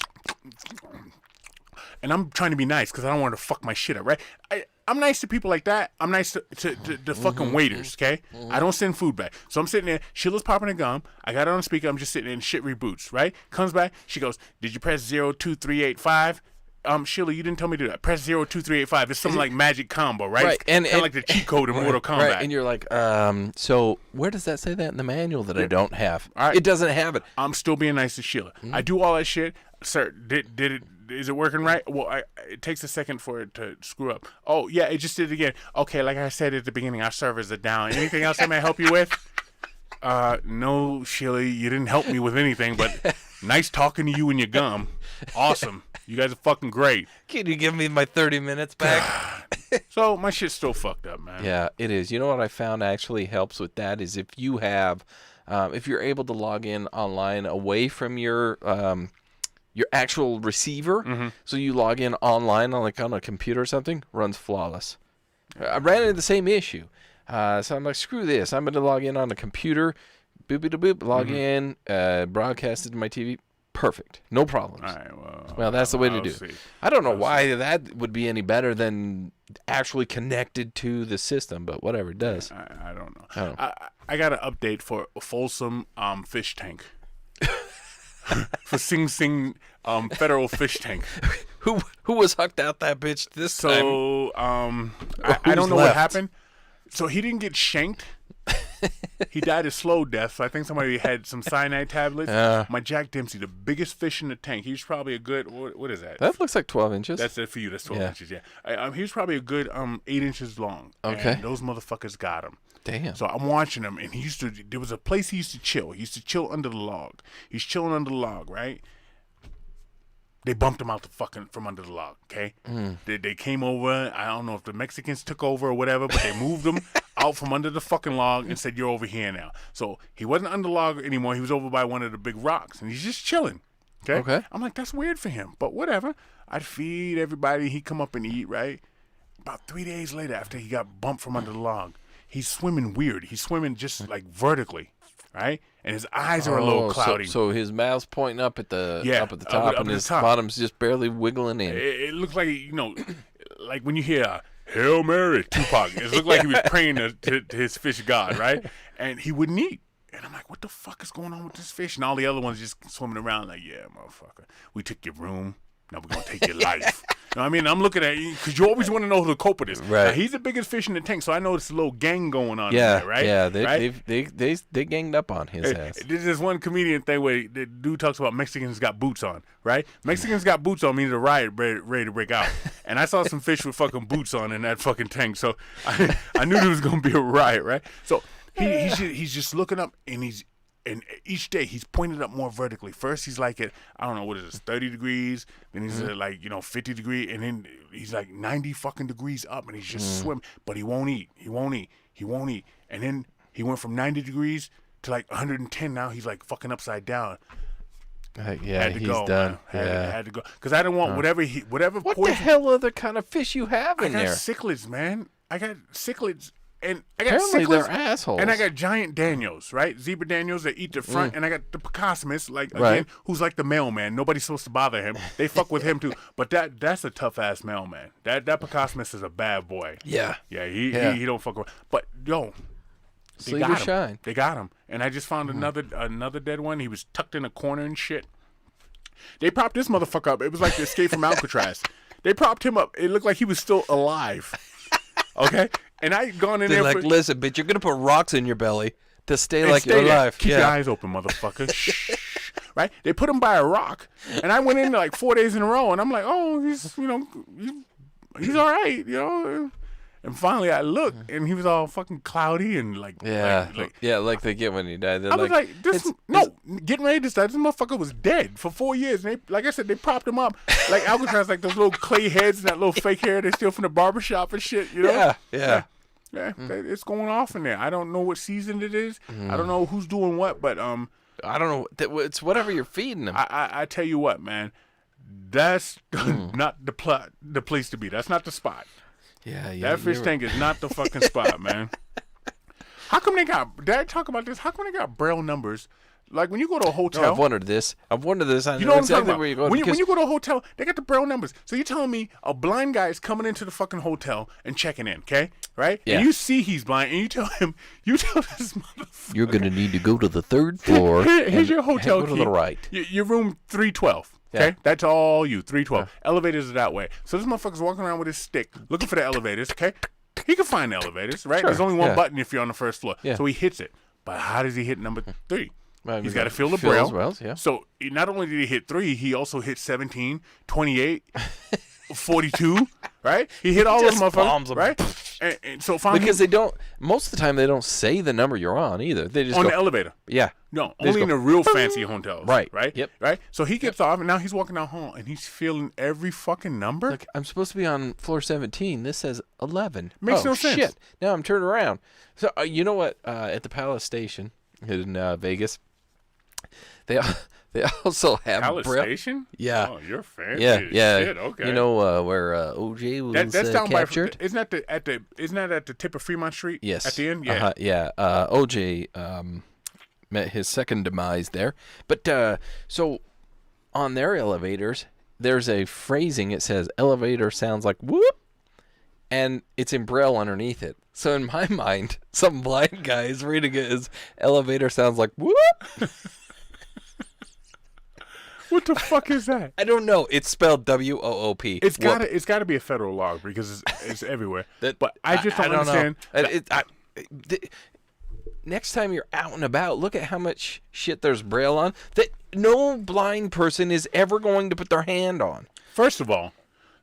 And I'm trying to be nice because I don't want to fuck my shit up, right? I'm nice to people like that. I'm nice to fucking waiters, okay? I don't send food back. So I'm sitting there. Sheila's popping a gum. I got it on speaker. I'm just sitting there and shit reboots, right? Comes back. She goes, did you press 02385? Sheila, you didn't tell me to do that. Press 02385. It's something like magic combo, right? Right. And like the cheat code in Mortal Kombat. Right. And you're like, so where does that say that in the manual that I don't have? All right. It doesn't have it. I'm still being nice to Sheila. I do all that shit. Sir, did it? Is it working right? Well, it takes a second for it to screw up. Oh, yeah, it just did it again. Okay, like I said at the beginning, our servers are down. Anything else I may help you with? No, Sheila, you didn't help me with anything, but nice talking to you and your gum. Awesome. You guys are fucking great. Can you give me my 30 minutes back? So my shit's still fucked up, man. Yeah, it is. You know what I found actually helps with that is if you have, if you're able to log in online away from your your actual receiver, so you log in online on a computer or something, runs flawless. I ran into the same issue. So I'm like, screw this. I'm going to log in on a computer, boop, log in, broadcast it to my TV. Perfect. No problems. All right, well, that's the way to do see. it. I don't know why that would be any better than actually connected to the system, but whatever it does. I don't know. I got an update for a Folsom fish tank. For Sing Sing federal fish tank. Who was hucked out that bitch this time? So I don't know what happened. So he didn't get shanked. He died a slow death. So I think somebody had some cyanide tablets. My Jack Dempsey, the biggest fish in the tank. He was probably a good. What is that? That looks like 12 inches. That's it for you. That's 12 inches. Yeah. He was probably a good 8 inches long. Okay. And those motherfuckers got him. Damn. So I'm watching him, and there was a place he used to chill. He used to chill under the log. He's chilling under the log, right? They bumped him out from under the log, okay? They came over. I don't know if the Mexicans took over or whatever, but they moved him out from under the fucking log and said, you're over here now. So he wasn't under the log anymore. He was over by one of the big rocks, and he's just chilling, okay? I'm like, that's weird for him, but whatever. I'd feed everybody. He'd come up and eat, right? About 3 days later, after he got bumped from under the log, he's swimming weird. He's swimming just like vertically, right? And his eyes are a little cloudy. So his mouth's pointing up at the top, and his bottom's just barely wiggling in. It looks like, like when you hear Hail Mary, Tupac. It looked like he was praying to his fish god, right? And he wouldn't eat. And I'm like, what the fuck is going on with this fish? And all the other ones just swimming around like, yeah, motherfucker, we took your room. Now we're going to take your life. You know what I mean? I'm looking at you because you always want to know who the culprit is. Right. Now, he's the biggest fish in the tank, so I know it's a little gang going on there, right? Yeah, right? they ganged up on his ass. There's this one comedian thing where the dude talks about Mexicans got boots on, right? Mexicans got boots on means a riot ready to break out. And I saw some fish with fucking boots on in that fucking tank, so I knew there was going to be a riot, right? So he's just looking up, and each day he's pointed up more vertically. First he's like at, I don't know, what is this, 30 degrees. Then he's at like, 50 degrees. And then he's like 90 fucking degrees up, and he's just swimming. But he won't eat. And then he went from 90 degrees to like 110. Now he's like fucking upside down. Yeah, he's done. Had to go. Because I didn't want whatever What poison. the hell other kind of fish you have in I got there? cichlids, man. I got cichlids. And I got Apparently cichlids, they're assholes. and I got giant Daniels, right? Zebra Daniels that eat the front, and I got the Picosmus, like again, Right. who's like the mailman. Nobody's supposed to bother him. They fuck with him too. But that's a tough ass mailman. That Picosmus is a bad boy. Yeah. He don't fuck around. But they Sleep got or him. shine. They got him, and I just found another dead one. He was tucked in a corner and shit. They propped this motherfucker up. It was like the Escape from Alcatraz. They propped him up. It looked like he was still alive. Okay. And I had gone in They're there like, listen, bitch, you're gonna put rocks in your belly to stay like you're there. alive. Keep your eyes open, motherfucker. Shh. Right? They put him by a rock, and I went in like 4 days in a row, and I'm like, oh, he's all right, And finally, I looked, and he was all fucking cloudy and like like they get when you die. They're I was like, getting ready to die. This motherfucker was dead for 4 years. And like I said, they propped him up like Alcatraz, like those little clay heads and that little fake hair they steal from the barbershop and shit, Yeah. It's going off in there. I don't know what season it is. I don't know who's doing what, but I don't know. It's whatever you're feeding them. I tell you what, man, that's not the place to be. That's not the spot. Yeah. That fish tank is not the fucking spot, man. How come did I talk about this? How come they got Braille numbers? Like when you go to a hotel. No, I've wondered this. I know what I'm exactly talking about. where you're going. When you go to a hotel, they got the Braille numbers. So you're telling me a blind guy is coming into the fucking hotel and checking in, okay? Right? Yeah. And you see he's blind, and you tell this motherfucker. You're going to need to go to the third floor. Here's your hotel go key. to the right. Your room 312. Okay, Yeah. that's all you. 312. Elevators are that way. So this motherfucker's walking around with his stick, looking for the elevators. Okay, he can find the elevators, right? Sure. There's only one Yeah. button if you're on the first floor. Yeah. So he hits it. But how does he hit number 3? Well, He's got to feel the Phil Braille. as well, yeah. So not only did he hit 3, he also hit 17, 28, 42. Right? He hit all those Just bombs motherfuckers. 'em. Right? And so finally, Because they don't. Most of the time, they don't say the number you're on either. They just on go, the elevator. Yeah. No, They just only in go, the real fancy hotels. Right. Right? Yep. Right? So he gets off, and now he's walking down hall, and he's feeling every fucking number. Like, I'm supposed to be on floor 17. This says 11. Makes no sense. Shit. Now I'm turned around. So you know what? At the Palace Station in Vegas, They also have Palace Station? Yeah. Oh, you're fancy. Yeah, yeah. Shit, okay. You know where OJ was That's down captured? by. Isn't that at the tip of Fremont Street? Yes. At the end, yeah. Yeah. OJ met his second demise there. But so on their elevators, there's a phrasing. It says elevator sounds like whoop, and it's in Braille underneath it. So in my mind, some blind guy is reading it as elevator sounds like whoop. What the fuck is that? I don't know. It's spelled WOOP. It's gotta be a federal law because it's everywhere. But I just don't understand. Next time you're out and about, look at how much shit there's Braille on that no blind person is ever going to put their hand on. First of all,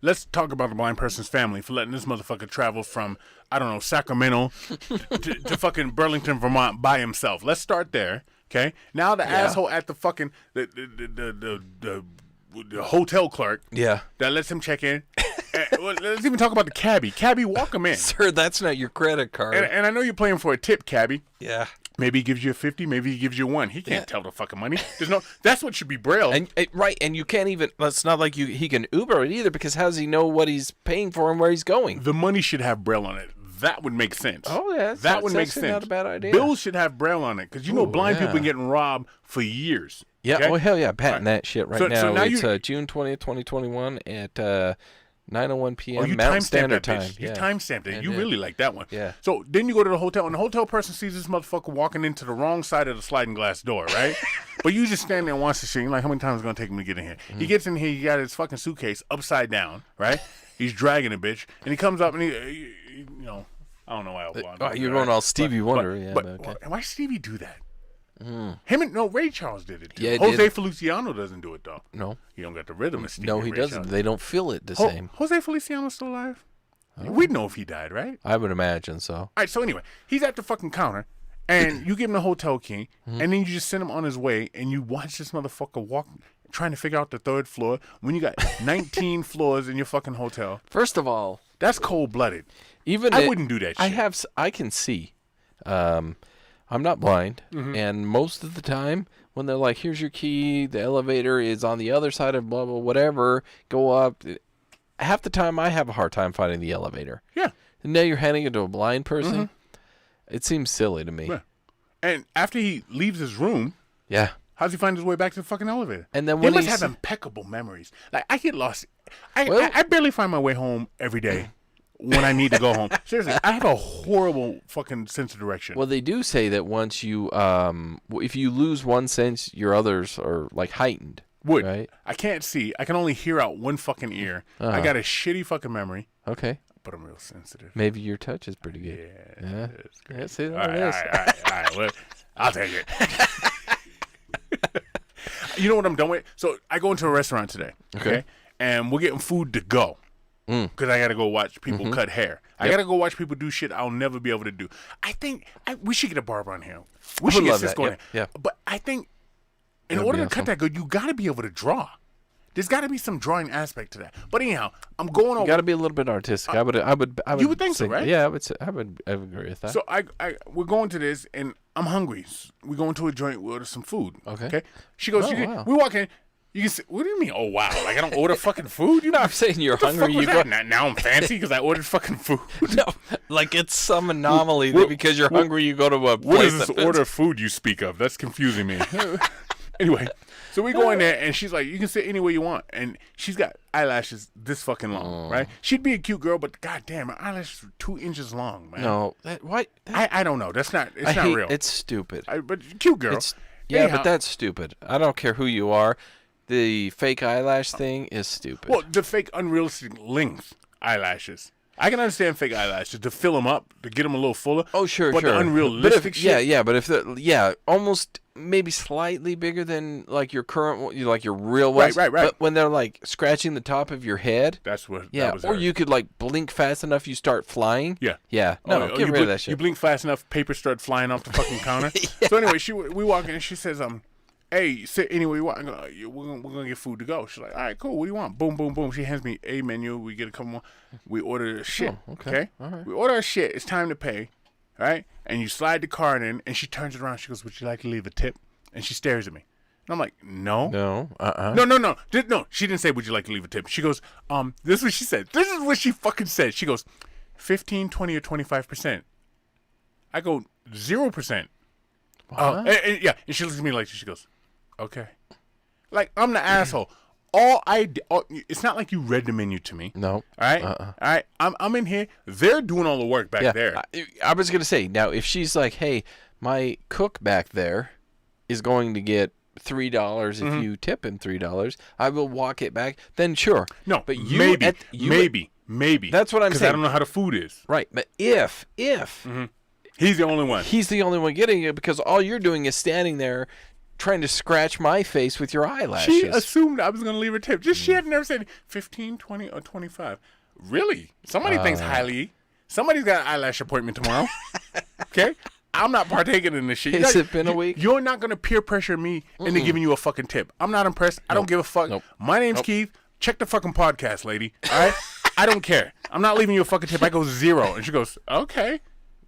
let's talk about the blind person's family for letting this motherfucker travel from, I don't know, Sacramento to fucking Burlington, Vermont by himself. Let's start there. Okay. Now the asshole at the fucking the hotel clerk. Yeah. That lets him check in. Well, let's even talk about the cabbie. Cabbie, walk him in. Sir, that's not your credit card. And I know you're playing for a tip, cabbie. Yeah. Maybe he gives you a 50. Maybe he gives you one. He can't tell the fucking money. There's no. That's what should be Braille. And right, and you can't even. It's not like he can Uber it either because how does he know what he's paying for and where he's going? The money should have Braille on it. That would make sense. Oh yeah, that would make sense. Not a bad idea. Bills should have Braille on it because blind people getting robbed for years. Yeah. Okay? Oh hell yeah, patent that shit right now. So now it's June 20th, 2021 at 9:01 p.m. you Mountain time-stamped Standard that Time. bitch. You time-stamped it. You really like that one. Yeah. So then you go to the hotel, and the hotel person sees this motherfucker walking into the wrong side of the sliding glass door, right? But you just stand there and watch the shit. You're like, how many times is it going to take him to get in here? He gets in here, he got his fucking suitcase upside down, right? He's dragging a bitch, and he comes up and he I don't know why I blonde. You're going all Stevie Wonder. But okay. why Stevie do that? Ray Charles did it too. Yeah, Jose Feliciano doesn't do it though. No. He don't got the rhythm of Stevie. No, he Ray doesn't. Charles. They don't feel it the same. Jose Feliciano's still alive? We'd know if he died, right? I would imagine so. All right, so anyway, he's at the fucking counter, and you give him the hotel key, and then you just send him on his way, and you watch this motherfucker walk, trying to figure out the third floor when you got 19 floors in your fucking hotel. First of all, that's cold-blooded. I wouldn't do that shit. I can see. I'm not blind, and most of the time when they're like, "Here's your key. The elevator is on the other side of blah blah whatever. Go up." Half the time, I have a hard time finding the elevator. Yeah. And now you're handing it to a blind person. It seems silly to me. Yeah. And after he leaves his room, yeah, how's he find his way back to the fucking elevator? And then he must have impeccable memories. Like I get lost. I barely find my way home every day. When I need to go home. Seriously, I have a horrible fucking sense of direction. Well, they do say that once you, if you lose one sense, your others are like heightened. Right? I can't see. I can only hear out one fucking ear. I got a shitty fucking memory. Okay. But I'm real sensitive. Maybe your touch is pretty good. Yeah. It's great. Yeah, see, all right. Well, I'll take it. You know what I'm done with? So I go into a restaurant today. Okay. And we're getting food to go. Because I got to go watch people cut hair. I got to go watch people do shit I'll never be able to do. I think we should get a barber on here. We should get Cisco in here. Yeah. But I think in order to cut that good, you got to be able to draw. There's got to be some drawing aspect to that. But anyhow, I'm going over. You got to be a little bit artistic. I would. You would think so, right? Yeah, I would agree with that. So we're going to this, and I'm hungry. We're going to a joint. We order some food. Okay. She goes. We walk in. You can say, what do you mean? Oh wow! Like I don't order fucking food. You know, I'm saying you're hungry. You go. Now I'm fancy because I ordered fucking food. No, like it's some anomaly that because you're hungry, you go to a place. What is this order of food you speak of? That's confusing me. Anyway, so we go in there and she's like, "You can sit anywhere you want," and she's got eyelashes this fucking long, right? She'd be a cute girl, but goddamn, her eyelashes are 2 inches long, man. No, I don't know. That's not. It's not real. It's stupid. But cute girl. But that's stupid. I don't care who you are. The fake eyelash thing is stupid. Well, the fake unrealistic length eyelashes. I can understand fake eyelashes to fill them up, to get them a little fuller. Oh, sure, but the unrealistic shit. Yeah, but if almost maybe slightly bigger than like your current, like your real ones. Right. But when they're like scratching the top of your head. That's what. Yeah, that was or you could like blink fast enough, you start flying. Yeah. Yeah. No, get rid of that shit. You blink fast enough, paper start flying off the fucking counter. Yeah. So anyway, we walk in and she says, "Hey, sit anywhere you want. We're gonna get food to go." She's like, "All right, cool. What do you want?" Boom, boom, boom. She hands me a menu. We get a couple more. We order shit. Oh, okay. All right. We order our shit. It's time to pay, right? And you slide the card in, and she turns it around. She goes, "Would you like to leave a tip?" And she stares at me. And I'm like, no. No. No. No. She didn't say, would you like to leave a tip? She goes, this is what she said. This is what she fucking said. She goes, 15, 20, or 25%. I go, 0%. And she looks at me like, she goes, okay. Like, I'm the asshole. It's not like you read the menu to me. No. All right? All right? I'm in here. They're doing all the work back there. I was going to say, now, if she's like, hey, my cook back there is going to get $3 if you tip him $3, I will walk it back, then sure. No, but you maybe. That's what I'm saying. Because I don't know how the food is. Right, but if he's the only one. He's the only one getting it because all you're doing is standing there trying to scratch my face with your eyelashes. She assumed I was going to leave her tip. She had never said 15, 20, or 25. Really? Somebody thinks highly. Somebody's got an eyelash appointment tomorrow. Okay? I'm not partaking in this shit. Has it been a week? You're not going to peer pressure me into giving you a fucking tip. I'm not impressed. I don't give a fuck. Nope. My name's Keith. Check the fucking podcast, lady. All right? I don't care. I'm not leaving you a fucking tip. I go 0. And she goes, okay.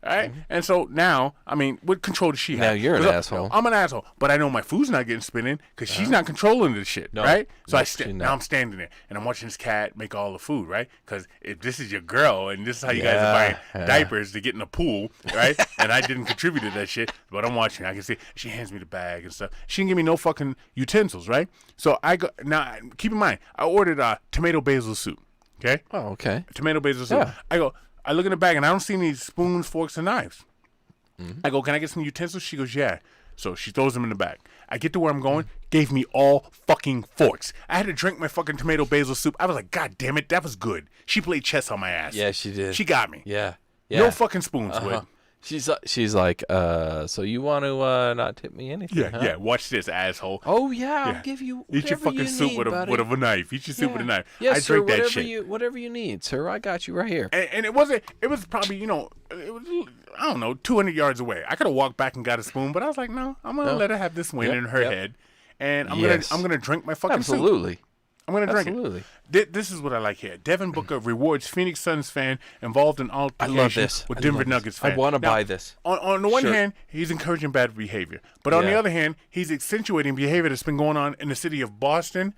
All right? And so now, I mean, what control does she have? Now you're an asshole. I'm an asshole. But I know my food's not getting spit in because she's not controlling this shit, right? So now I'm standing there and I'm watching this cat make all the food, right? Because if this is your girl and this is how you guys are buying diapers to get in the pool, right? And I didn't contribute to that shit, but I'm watching. I can see she hands me the bag and stuff. She didn't give me no fucking utensils, right? So I go, now keep in mind, I ordered tomato basil soup, okay? Oh, okay. Tomato basil soup. Yeah. I look in the bag and I don't see any spoons, forks, and knives. I go, can I get some utensils? She goes, yeah. So she throws them in the bag. I get to where I'm going, gave me all fucking forks. I had to drink my fucking tomato basil soup. I was like, God damn it, that was good. She played chess on my ass. Yeah, she did. She got me. Yeah. No fucking spoons, Wood. She's like, so you want to not tip me anything? Yeah, huh? yeah. Watch this, asshole. Oh yeah, I'll give you. Eat your fucking soup need, with a knife. Eat your soup with a knife. Yes, I sir. drink that shit. Whatever you need, sir. I got you right here. And it wasn't. It was probably it was, I don't know, 200 yards away. I could have walked back and got a spoon, but I was like, no, I'm gonna let her have this win in her head, and I'm gonna drink my fucking soup. Absolutely. I'm going to drink Absolutely. it. This is what I like here. Devin Booker rewards Phoenix Suns fan involved in altercation with Denver Nuggets fan. I want to buy this. On the one hand, he's encouraging bad behavior. But on the other hand, he's accentuating behavior that's been going on in the city of Boston,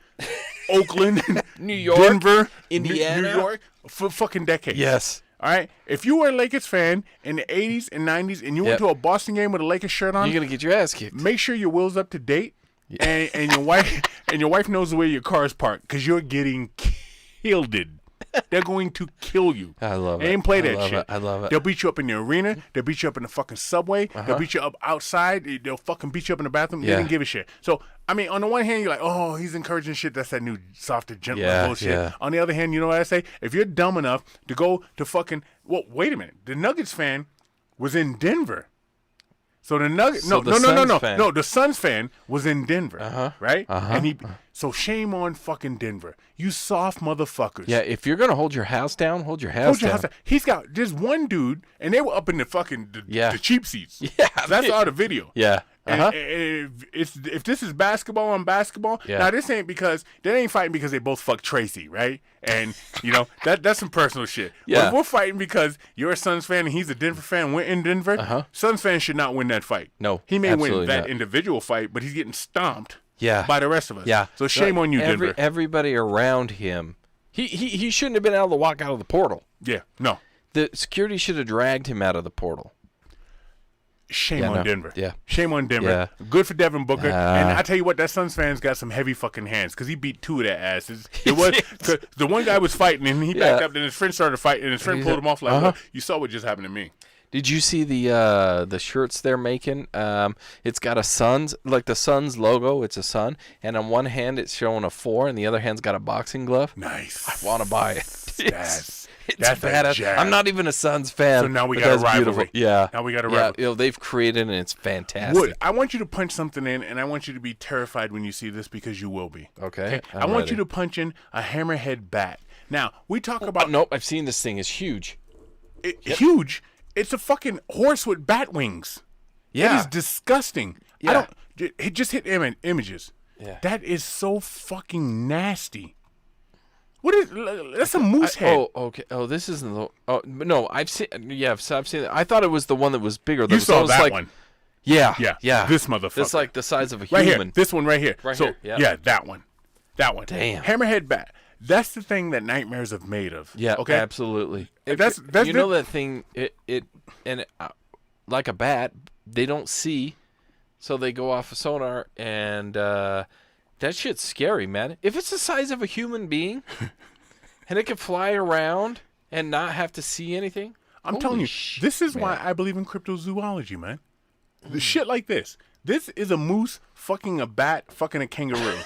Oakland, New York, Denver, Indiana. New York for fucking decades. Yes. All right? If you were a Lakers fan in the 80s and 90s and you went to a Boston game with a Lakers shirt on, you're going to get your ass kicked. Make sure your will's up to date. And your wife knows where your car is parked because you're getting killed. They're going to kill you. I love it. They ain't play that shit. I love it. They'll beat you up in the arena. They'll beat you up in the fucking subway. They'll beat you up outside. They'll fucking beat you up in the bathroom. They didn't give a shit. So, I mean, on the one hand, you're like, oh, he's encouraging shit. That's that new softer, gentler bullshit. Yeah. On the other hand, you know what I say? If you're dumb enough to go to fucking... Well, wait a minute. The Nuggets fan was in Denver. So the Nuggets, no, the Suns fan was in Denver, right? And so shame on fucking Denver, you soft motherfuckers. Yeah, if you're gonna hold your house down, hold your house down. He's got this one dude, and they were up in the fucking the cheap seats. Yeah, that's all the video. Yeah. And if this is basketball on basketball, now this ain't because they ain't fighting because they both fucked Tracy, right? And that's some personal shit. Yeah. But if we're fighting because you're a Suns fan and he's a Denver fan, we're in Denver. Suns fan should not win that fight. No, he may win that not. individual fight, but he's getting stomped. Yeah. By the rest of us. Yeah. So shame on you, Denver. Everybody around him. He shouldn't have been able to walk out of the portal. Yeah. No. The security should have dragged him out of the portal. Shame on Denver. Yeah. Shame on Denver. Yeah. Good for Devin Booker. And I tell you what, that Suns fan's got some heavy fucking hands because he beat 2 of their asses. It was the one guy was fighting and he backed up, and his friend started fighting, and his friend pulled him off like, look, you saw what just happened to me. Did you see the shirts they're making? It's got a Suns, like the Suns logo. It's a sun, and on one hand it's showing a 4, and the other hand's got a boxing glove. Nice. I want to buy it. That's badass. I'm not even a Suns fan. So now we got a rivalry. Beautiful. Yeah. Now we got a rivalry. Yeah, they've created it, and it's fantastic. Wood, I want you to punch something in, and I want you to be terrified when you see this because you will be. Okay. I want you to punch in a hammerhead bat. Now, we talk about... nope, I've seen this thing. It's huge. Huge? It's a fucking horse with bat wings. Yeah. It is disgusting. Yeah. It just hit images. Yeah. That is so fucking nasty. What is... That's a moose head. Oh, okay. Oh, this isn't the... Oh, no, I've seen... Yeah, I've seen it. I thought it was the one that was bigger. You saw that like, one. Yeah. Yeah. Yeah. This motherfucker. It's like the size of a right human. here. This one right here. Right so, here, yeah. Yeah, that one. That one. Damn. Hammerhead bat. That's the thing that nightmares are made of. Yeah, okay? absolutely. That's you know that thing, like a bat, they don't see, so they go off a sonar, and that shit's scary, man. If it's the size of a human being, and it can fly around and not have to see anything, I'm telling you, this is man. why I believe in cryptozoology, man. The shit like this. This is a moose fucking a bat fucking a kangaroo.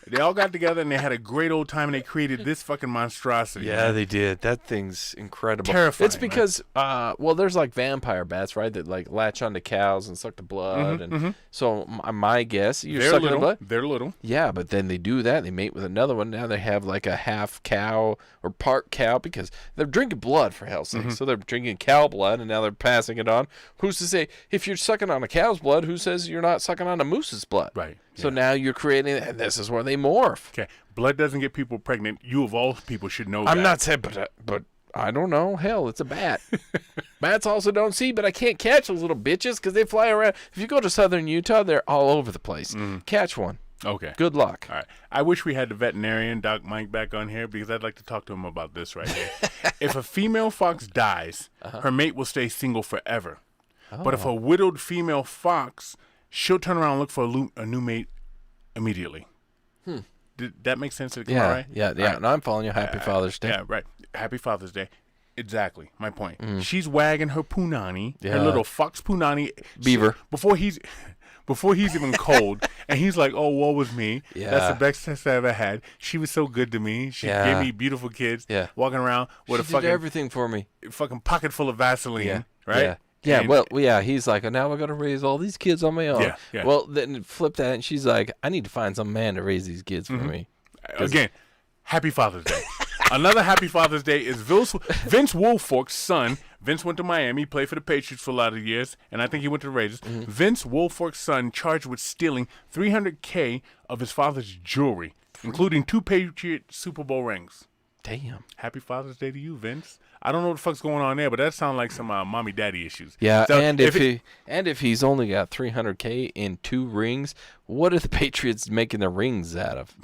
They all got together and they had a great old time and they created this fucking monstrosity. Yeah, they did. That thing's incredible. Terrifying. It's because, well, there's like vampire bats, right? That like latch onto cows and suck the blood. So my guess, you're sucking the blood. They're little. Yeah, but then they do that. They mate with another one. Now they have like a half cow or part cow because they're drinking blood, for hell's sake. So they're drinking cow blood and now they're passing it on. Who's to say if you're sucking on a cow's blood, who says you're not sucking on a moose's blood? Right. So now you're creating, and this is where they morph. Okay. Blood doesn't get people pregnant. You of all people should know that. I'm not saying, but I don't know. Hell, it's a bat. Bats also don't see, but I can't catch those little bitches because they fly around. If you go to southern Utah, they're all over the place. Catch one. Okay. Good luck. All right. I wish we had the veterinarian, Doc Mike, back on here because I'd like to talk to him about this right here. If a female fox dies, her mate will stay single forever. But if a widowed female fox, she'll turn around and look for a new mate immediately. Did that make sense? Am I right? Yeah. Right. No, I'm following you. Happy Father's Day. Yeah, right. Happy Father's Day. Exactly. My point. She's wagging her punani, her Yeah. little fox punani. Beaver. Before he's even cold, and he's like, "Oh, woe was me. Yeah. That's the best sex I ever had. She was so good to me. She gave me beautiful kids. Yeah. Walking around with She a did everything for me. fucking pocket full of Vaseline. Yeah. Right. Yeah. Yeah, And- well, yeah, he's like, now I got to raise all these kids on my own. Yeah, yeah. Well, then flip that, and she's like, I need to find some man to raise these kids for me. Again, Happy Father's Day. Another Happy Father's Day is Vince Wilfork's son. Vince went to Miami, played for the Patriots for a lot of years, and I think he went to the Raiders. Vince Wilfork's son charged with stealing $300K of his father's jewelry, including 2 Patriot Super Bowl rings. Damn. Happy Father's Day to you, Vince. I don't know what the fuck's going on there, but that sounds like some mommy daddy issues. Yeah, So and if he's only got $300K in 2 rings, what are the Patriots making the rings out of?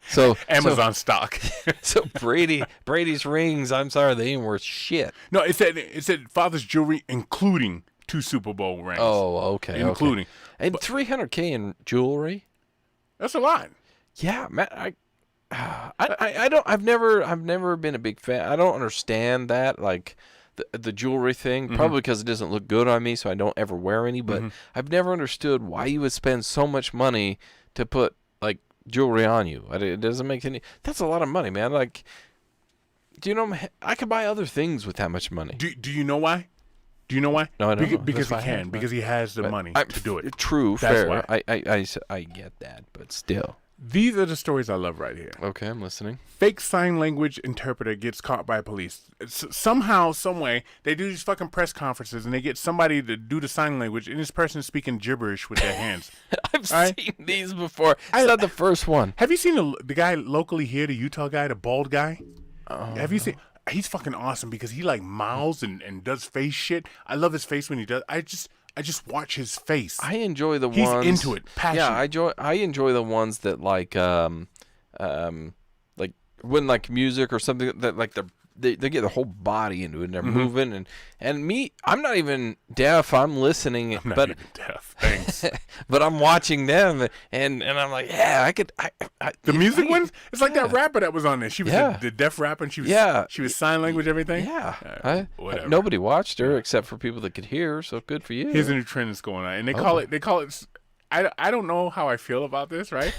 So Amazon stock. So Brady's rings, I'm sorry, they ain't worth shit. No, it said father's jewelry, including 2 Super Bowl rings. Oh, okay. Including. Okay. And $300K in jewelry? That's a lot. Yeah, man, I don't. I've never been a big fan. I don't understand that, like the jewelry thing. Probably because it doesn't look good on me, so I don't ever wear any. But I've never understood why you would spend so much money to put like jewelry on you. It doesn't make any. That's a lot of money, man. Like, do you know? I could buy other things with that much money. Do you know why? Do you know why? No, I don't know. Because he That's can. fine. Because he has the money to do it. True, That's fair. why. I get that, but still. These are the stories I love right here. Okay, I'm listening. Fake sign language interpreter gets caught by police. Somehow, some way, they do these fucking press conferences and they get somebody to do the sign language, and this person is speaking gibberish with their hands. I've seen these before. It's not the first one. Have you seen the guy locally here, the Utah guy, the bald guy? Have you seen? He's fucking awesome because he like mouths and does face shit. I love his face when he does. I just watch his face. I enjoy the He's ones. into it, passionate. Yeah, I enjoy the ones that like when like music or something that like they get their whole body into it and they're moving and me, I'm not even deaf. I'm listening, I'm not but even deaf. Thanks. but I'm watching them and I'm like, yeah, I could. The music ones, it's like that rapper that was on there. She was the deaf rapper, and she was sign language, everything. Yeah, whatever. Nobody watched her except for people that could hear. So good for you. Here's a new trend that's going on, and they call it. I don't know how I feel about this. Right,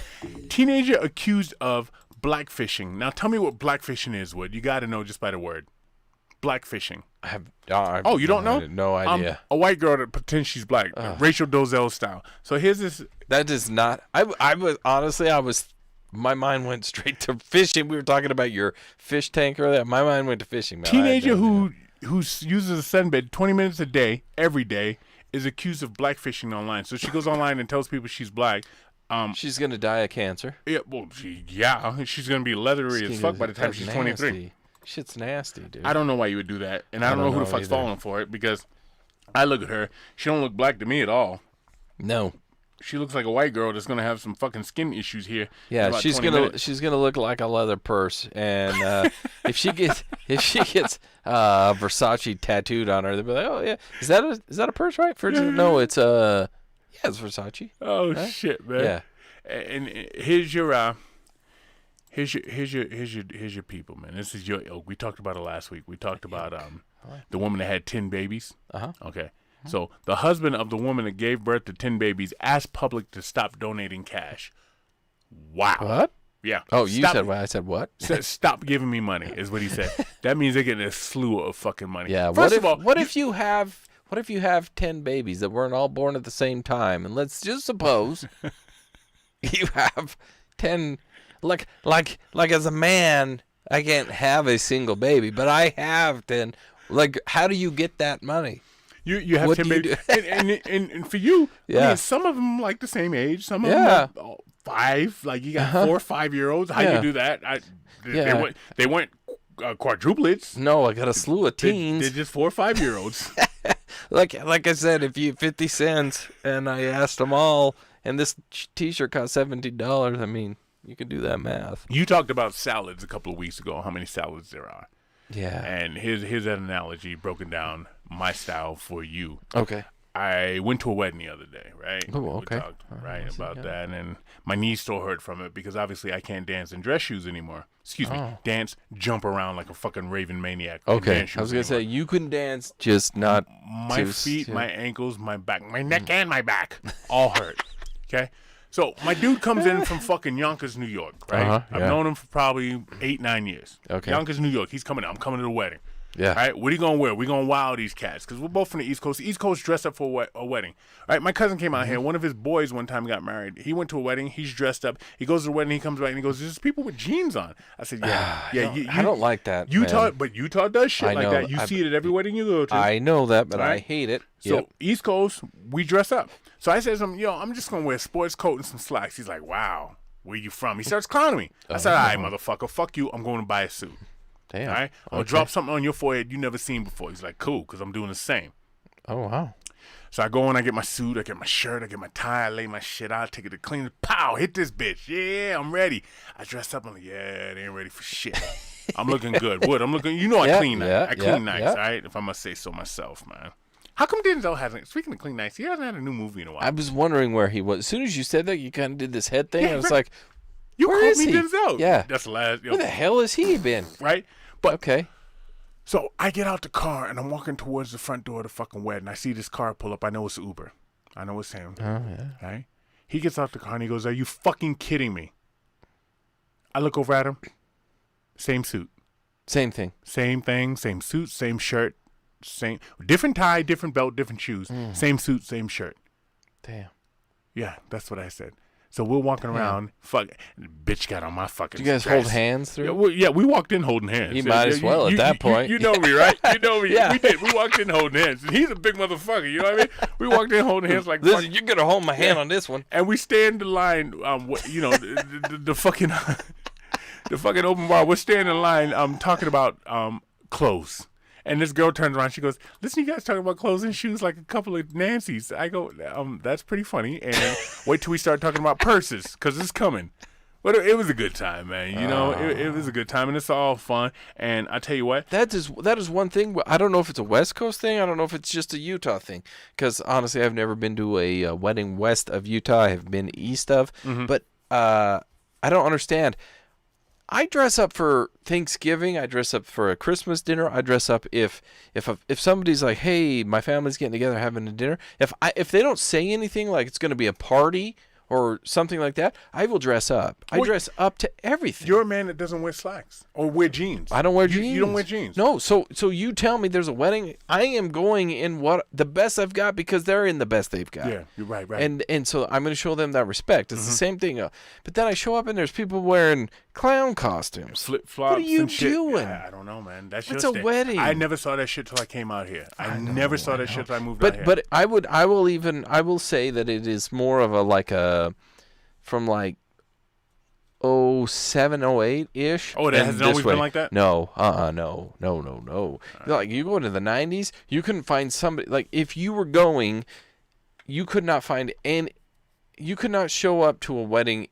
teenager accused of blackfishing. Now tell me what blackfishing is. Wood, you got to know just by the word. Blackfishing. You don't know? No idea. A white girl that pretends she's black, Rachel Dolezal style. So here's this. That is not. I was honestly. My mind went straight to fishing. We were talking about your fish tank earlier. My mind went to fishing. Man. Teenager who uses a sunbed 20 minutes a day, every day, is accused of blackfishing online. So she goes online and tells people she's black. She's gonna die of cancer. Yeah, well, she's gonna be leathery as fuck by the time she's 23. Shit's nasty, dude. I don't know why you would do that, and I don't know who the fuck's falling for it because I look at her. She don't look black to me at all. No. She looks like a white girl that's gonna have some fucking skin issues here. Yeah, she's gonna look like a leather purse, and if she gets Versace tattooed on her, they'll be like, oh yeah, is that a purse, right? No, it's it's Versace. Oh shit, man. Yeah. And here's your people, man. This is your ilk. We talked about it last week. We talked about the woman that had 10 babies. Okay. So the husband of the woman that gave birth to 10 babies asked public to stop donating cash. Wow. What? Yeah. Oh, you said what? I said what? Said, stop giving me money is what he said. That means they're getting a slew of fucking money. Yeah. First of all, what if you have 10 babies that weren't all born at the same time, and let's just suppose you have 10, like as a man, I can't have a single baby, but I have 10. Like, how do you get that money? You have 10 babies, and for you, yeah. I mean, some of them like the same age, some of them are 5. Like you got 4 or 5-year-olds. How you do that? They weren't quadruplets. No, I got a slew of teens. They're just 4 or 5-year-olds. like I said, if you 50 cents, and I asked them all, and this T-shirt cost $17. I mean, you can do that math. You talked about salads a couple of weeks ago. How many salads there are? Yeah. And here's an analogy broken down my style for you. Okay. I went to a wedding the other day, right? Oh, okay. We talked, about that, and my knees still hurt from it because obviously I can't dance in dress shoes anymore. Excuse me, dance, jump around like a fucking raving maniac. Okay, I was gonna say you can dance, just not my feet, my ankles, my back, my neck, and my back all hurt. Okay. So my dude comes in from fucking Yonkers, New York, right? I've known him for probably 8-9 years. Okay. Yonkers, New York. He's coming in. I'm coming to the wedding. Yeah. All right. What are you gonna wear? We're gonna wow these cats because we're both from the East Coast. The East Coast dress up for a wedding. All right. My cousin came out here. One of his boys one time got married. He went to a wedding. He's dressed up. He goes to the wedding. He comes back and he goes, "There's people with jeans on." I said, "Yeah, I don't like that. Utah does shit like that. You see it at every wedding you go to. I know that, but I hate it. So East Coast, we dress up. So I said to him, I'm just going to wear a sports coat and some slacks. He's like, wow, where you from? He starts clowning me. I said, all right, motherfucker, fuck you. I'm going to buy a suit. Damn. All right? I'll drop something on your forehead you never seen before. He's like, cool, because I'm doing the same. Oh, wow. So I go in, I get my suit, I get my shirt, I get my tie, I lay my shit out, take it to clean. Pow, hit this bitch. Yeah, I'm ready. I dress up, I'm like, yeah, they ain't ready for shit. I'm looking good. I'm looking, I clean nice. I clean nice, all right? If I must say so myself, man. How come Denzel hasn't, speaking of clean nice, he hasn't had a new movie in a while? I was wondering where he was. As soon as you said that, you kind of did this head thing. I was like, you where called is me he? Denzel. Yeah. That's the last. Where the hell has he been? Right? But okay. So I get out the car and I'm walking towards the front door of the fucking wedding. I see this car pull up. I know it's Uber. I know it's him. Oh, yeah. Right? He gets out the car and he goes, are you fucking kidding me? I look over at him. Same suit. Same thing. Same thing. Same suit. Same shirt. Same. Different tie, different belt, different shoes. Same suit, same shirt. Damn. Yeah, that's what I said. So we're walking around. Fuck, bitch got on my fucking. Did you guys dress. hold hands through? We walked in holding hands. You might as well at that point. You know me, right? You know me. Yeah. We did. We walked in holding hands. He's a big motherfucker. You know what I mean? We walked in holding hands like. Listen, you're gonna hold my hand on this one. And we stand in line. The fucking the fucking open bar. We're standing in line. Talking about clothes. And this girl turns around. She goes, listen, you guys talking about clothes and shoes like a couple of Nancy's. I go, that's pretty funny. And wait till we start talking about purses because it's coming. But it was a good time, man. It was a good time, and it's all fun. And I tell you what. That is one thing. I don't know if it's a West Coast thing. I don't know if it's just a Utah thing. Because, honestly, I've never been to a wedding west of Utah. I have been east of. Mm-hmm. But I don't understand. I dress up for Thanksgiving. I dress up for a Christmas dinner. I dress up if somebody's like, "Hey, my family's getting together having a dinner." If they don't say anything like it's going to be a party or something like that, I will dress up. I dress up to everything. You're a man that doesn't wear slacks or wear jeans. I don't wear jeans. You don't wear jeans. No. So you tell me there's a wedding. I am going in the best I've got because they're in the best they've got. Yeah, you're right. And so I'm going to show them that respect. It's the same thing. But then I show up and there's people wearing clown costumes. Flip flops. What are you and shit. doing? Yeah, I don't know, man. That's it's just a wedding. I never saw that shit till I came out here. I never saw that shit till I moved out here. But I will say that it is more of from like 07, 08 ish. Oh, that hasn't always been like that? No, no. Like you go into the 90s, you couldn't find somebody. Like if you were going, you could not find any. You could not show up to a wedding.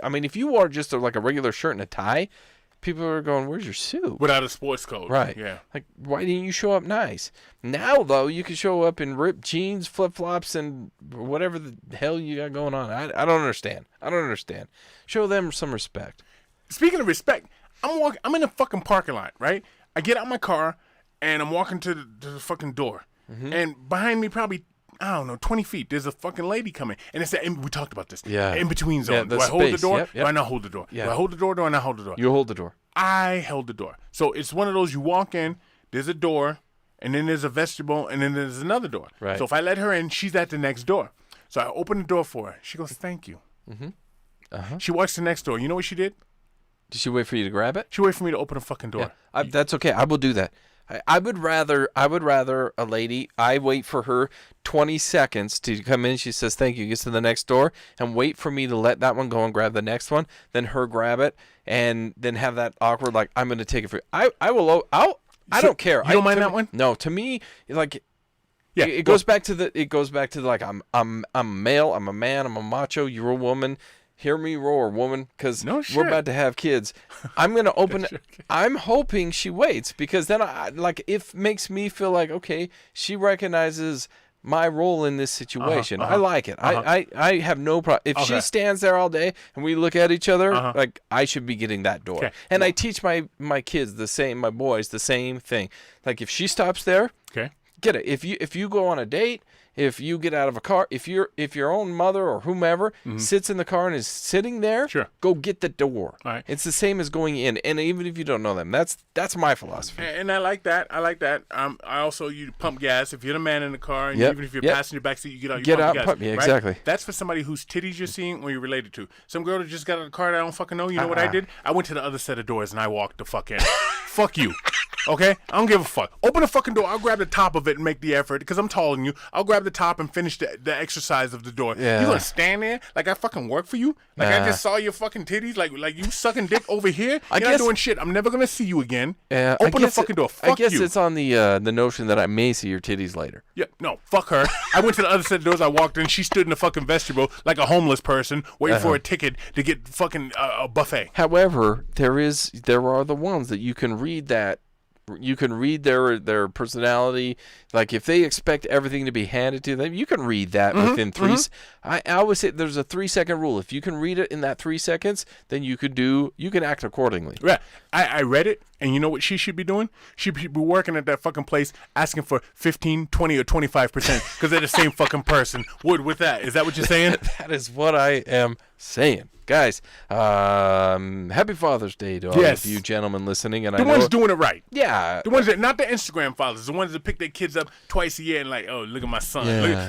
I mean, if you wore just like a regular shirt and a tie, people are going, "Where's your suit?" Without a sports coat. Right. Yeah. Like, why didn't you show up nice? Now, though, you can show up in ripped jeans, flip-flops, and whatever the hell you got going on. I don't understand. Show them some respect. Speaking of respect, I'm in a fucking parking lot, right? I get out my car, and I'm walking to the fucking door. Mm-hmm. And behind me, probably, I don't know, 20 feet, there's a fucking lady coming. And it's that, we talked about this. Yeah. In-between zone. Yeah, the do I hold the space. door? Yep. Do I not hold the door? Yeah. Do I hold the door? Do I not hold the door? You hold the door. I held the door. So it's one of those, you walk in, there's a door, and then there's a vestibule, and then there's another door. Right. So if I let her in, she's at the next door. So I open the door for her. She goes, thank you. Mm-hmm. Uh-huh. She walks to the next door. You know what she did? Did she wait for you to grab it? She waited for me to open the fucking door. Yeah. That's okay. I will do that. I would rather a lady, I wait for her 20 seconds to come in. She says, thank you, gets to the next door, and wait for me to let that one go and grab the next one, then her grab it, and then have that awkward, like, I'm going to take it for you. I don't care. You don't mind that one? No, to me, like, Yeah. it goes back to the, like, I'm a male, I'm a man, I'm a macho, you're a woman. Hear me roar, woman, because we're about to have kids. I'm going to open it. I'm hoping she waits, because then it makes me feel like, okay, she recognizes my role in this situation. I like it. I have no problem. If she stands there all day and we look at each other, like, I should be getting that door. Okay. And I teach my kids my boys the same thing. Like, if she stops there, get it. If you go on a date, if you get out of a car, if your own mother or whomever sits in the car and is sitting there, go get the door. All right. It's the same as going in, and even if you don't know them, that's my philosophy. And I like that. I also, you pump gas if you're the man in the car, and even if you're passenger back seat, you get out. You pump gas, yeah, exactly. Right? That's for somebody whose titties you're seeing or you're related to. Some girl that just got out of the car that I don't fucking know. You know what I did? I went to the other set of doors and I walked the fuck in. Fuck you. Okay? I don't give a fuck. Open the fucking door. I'll grab the top of it and make the effort because I'm taller than you. I'll grab the top and finish the exercise of the door. Yeah. You gonna stand there like I fucking work for you? Like I just saw your fucking titties? Like you sucking dick over here? You're not doing shit. I'm never gonna see you again. Open the fucking door. Fuck you. I guess it's on the notion that I may see your titties later. Yeah, no, fuck her. I went to the other set of doors. I walked in. She stood in the fucking vestibule like a homeless person waiting for a ticket to get fucking a buffet. However, there are the ones that you can read their personality. Like, if they expect everything to be handed to them, you can read that within 3 I always say there's a 3-second rule. If you can read it in that 3 seconds, then you can act accordingly. Yeah, I read it, and you know what she should be doing? She should be working at that fucking place asking for 15, 20, or 25% because they're the same fucking person. With that. Is that what you're saying? That is what I am saying. Guys, happy Father's Day to all of you gentlemen listening. And the ones doing it right. Yeah. The ones that, not the Instagram fathers, the ones that pick their kids up twice a year and like, oh, look at my son.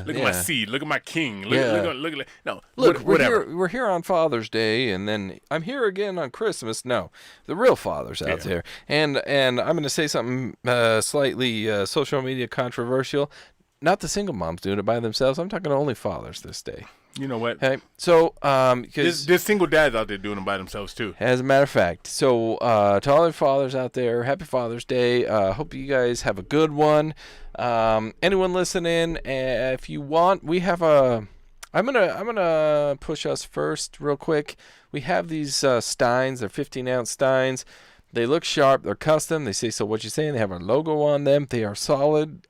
Look at my seed. Look at my king. Look at no. Look, whatever. We're here on Father's Day, and then I'm here again on Christmas. No, the real fathers out there. And I'm going to say something slightly social media controversial. Not the single moms doing it by themselves. I'm talking only fathers this day. You know what? Hey, so there's single dads out there doing them by themselves too. As a matter of fact, so to all the fathers out there, happy Father's Day. Hope you guys have a good one. Anyone listening, if you want, we have I'm gonna push us first real quick. We have these steins. They're 15-ounce steins. They look sharp. They're custom. They say so. What you saying? They have a logo on them. They are solid.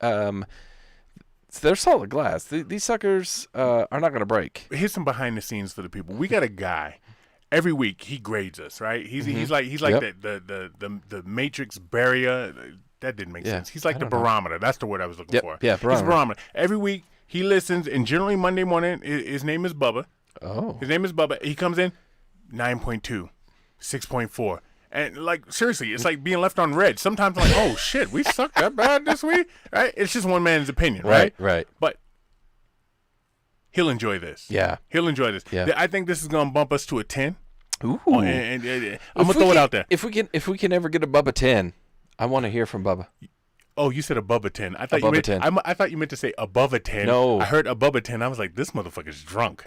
They're solid glass. These suckers are not going to break. Here's some behind the scenes for the people. We got a guy. Every week he grades us, right? He's like the matrix barrier. That didn't make sense. He's like the barometer. That's the word I was looking for. Yeah, barometer. He's a barometer. Every week he listens, and generally Monday morning, his name is Bubba. Oh. His name is Bubba. He comes in 9.2, 6.4. And, like, seriously, it's like being left on red. Sometimes I'm like, oh, shit, we sucked that bad this week? Right? It's just one man's opinion, right? Right. But he'll enjoy this. Yeah. He'll enjoy this. Yeah. I think this is going to bump us to a 10. Ooh. And I'm going to throw it out there. If we can ever get a Bubba 10, I want to hear from Bubba. Oh, you said above a 10. I thought above you meant, a 10. I thought you meant to say above a 10. No. I heard above a 10. I was like, this motherfucker's drunk.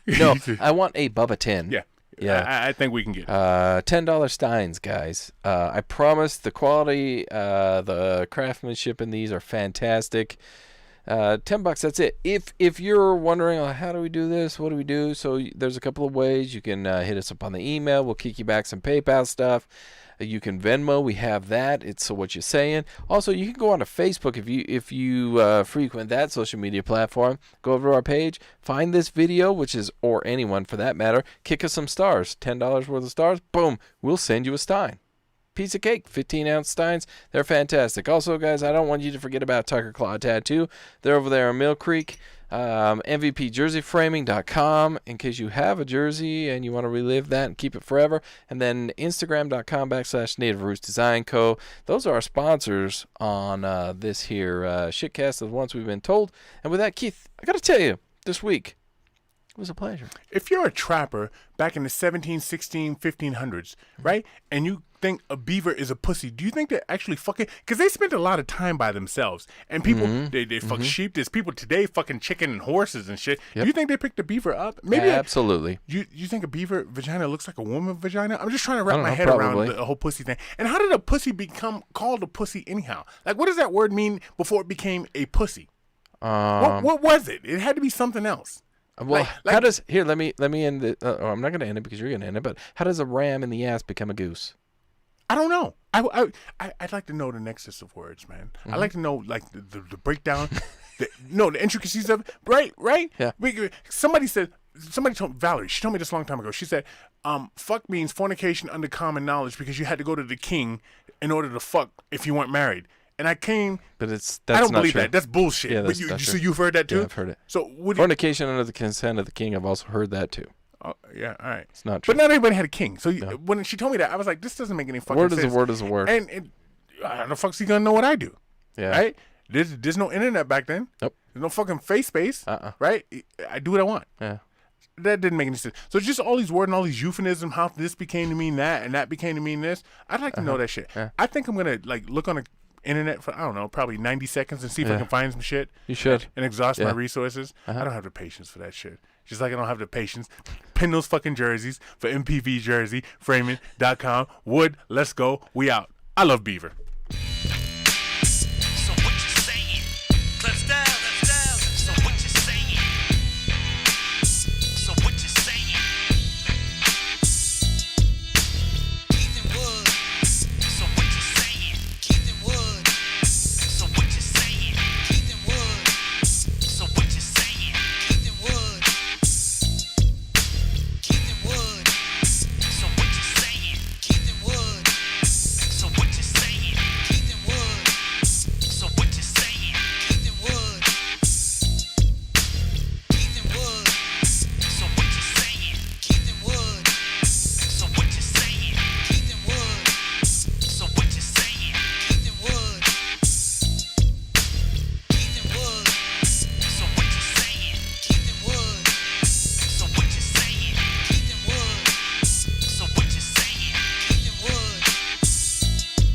No, I want a Bubba 10. Yeah. Yeah. I think we can get it. $10 steins, guys. I promise the quality, the craftsmanship in these are fantastic. $10, that's it. If you're wondering, how do we do this? What do we do? So there's a couple of ways. You can hit us up on the email. We'll kick you back some PayPal stuff. You can Venmo. We have that. It's So What You Saying. Also, you can go on to Facebook if you frequent that social media platform. Go over to our page, find this video, or anyone for that matter. Kick us some stars. $10 worth of stars. Boom. We'll send you a stein. Piece of cake, 15-ounce steins. They're fantastic. Also, guys, I don't want you to forget about Tucker Claw Tattoo. They're over there in Mill Creek. MVPJerseyFraming.com in case you have a jersey and you want to relive that and keep it forever. And then Instagram.com/Native Roots Design Co. Those are our sponsors on this here shitcast of the ones we've been told. And with that, Keith, I got to tell you, this week, it was a pleasure. If you're a trapper back in the 17, 16, 1500s, right, and you think a beaver is a pussy, do you think they're actually fucking? Because they spent a lot of time by themselves. And people, they fuck sheep. There's people today fucking chicken and horses and shit. Yep. Do you think they picked a beaver up? Maybe. Absolutely. You think a beaver vagina looks like a woman vagina? I'm just trying to wrap my head probably. around the whole pussy thing. And how did a pussy become called a pussy anyhow? Like, what does that word mean before it became a pussy? What was it? It had to be something else. Well, how does let me end it. I'm not going to end it because you're going to end it. But how does a ram in the ass become a goose? I don't know. I'd like to know the nexus of words, man. I'd like to know like the breakdown, the intricacies of it. Right? Yeah. Somebody told Valerie. She told me this a long time ago. She said, "Fuck means fornication under common knowledge because you had to go to the king in order to fuck if you weren't married." And I came, but that's I don't not believe true. that. That's bullshit. Yeah, but so you've heard that too? Yeah, I've heard it. So fornication under the consent of the king. I've also heard that too. Oh, yeah, all right. It's not true. But not everybody had a king. So when she told me that, I was like, this doesn't make any fucking sense. Word is a word. And how the fuck's he gonna know what I do? Yeah. Right? There's no internet back then. Nope. There's no fucking face space. Right? I do what I want. Yeah. That didn't make any sense. So just all these words and all these euphemisms, how this became to mean that and that became to mean this. I'd like to know that shit. Yeah. I think I'm gonna like look on the internet for, I don't know, probably 90 seconds and see if I can find some shit. You should. And exhaust my resources. I don't have the patience for that shit. Just like I don't have the patience. Pin those fucking jerseys for MPV Jersey, framing.com. Wood, let's go. We out. I love Beaver.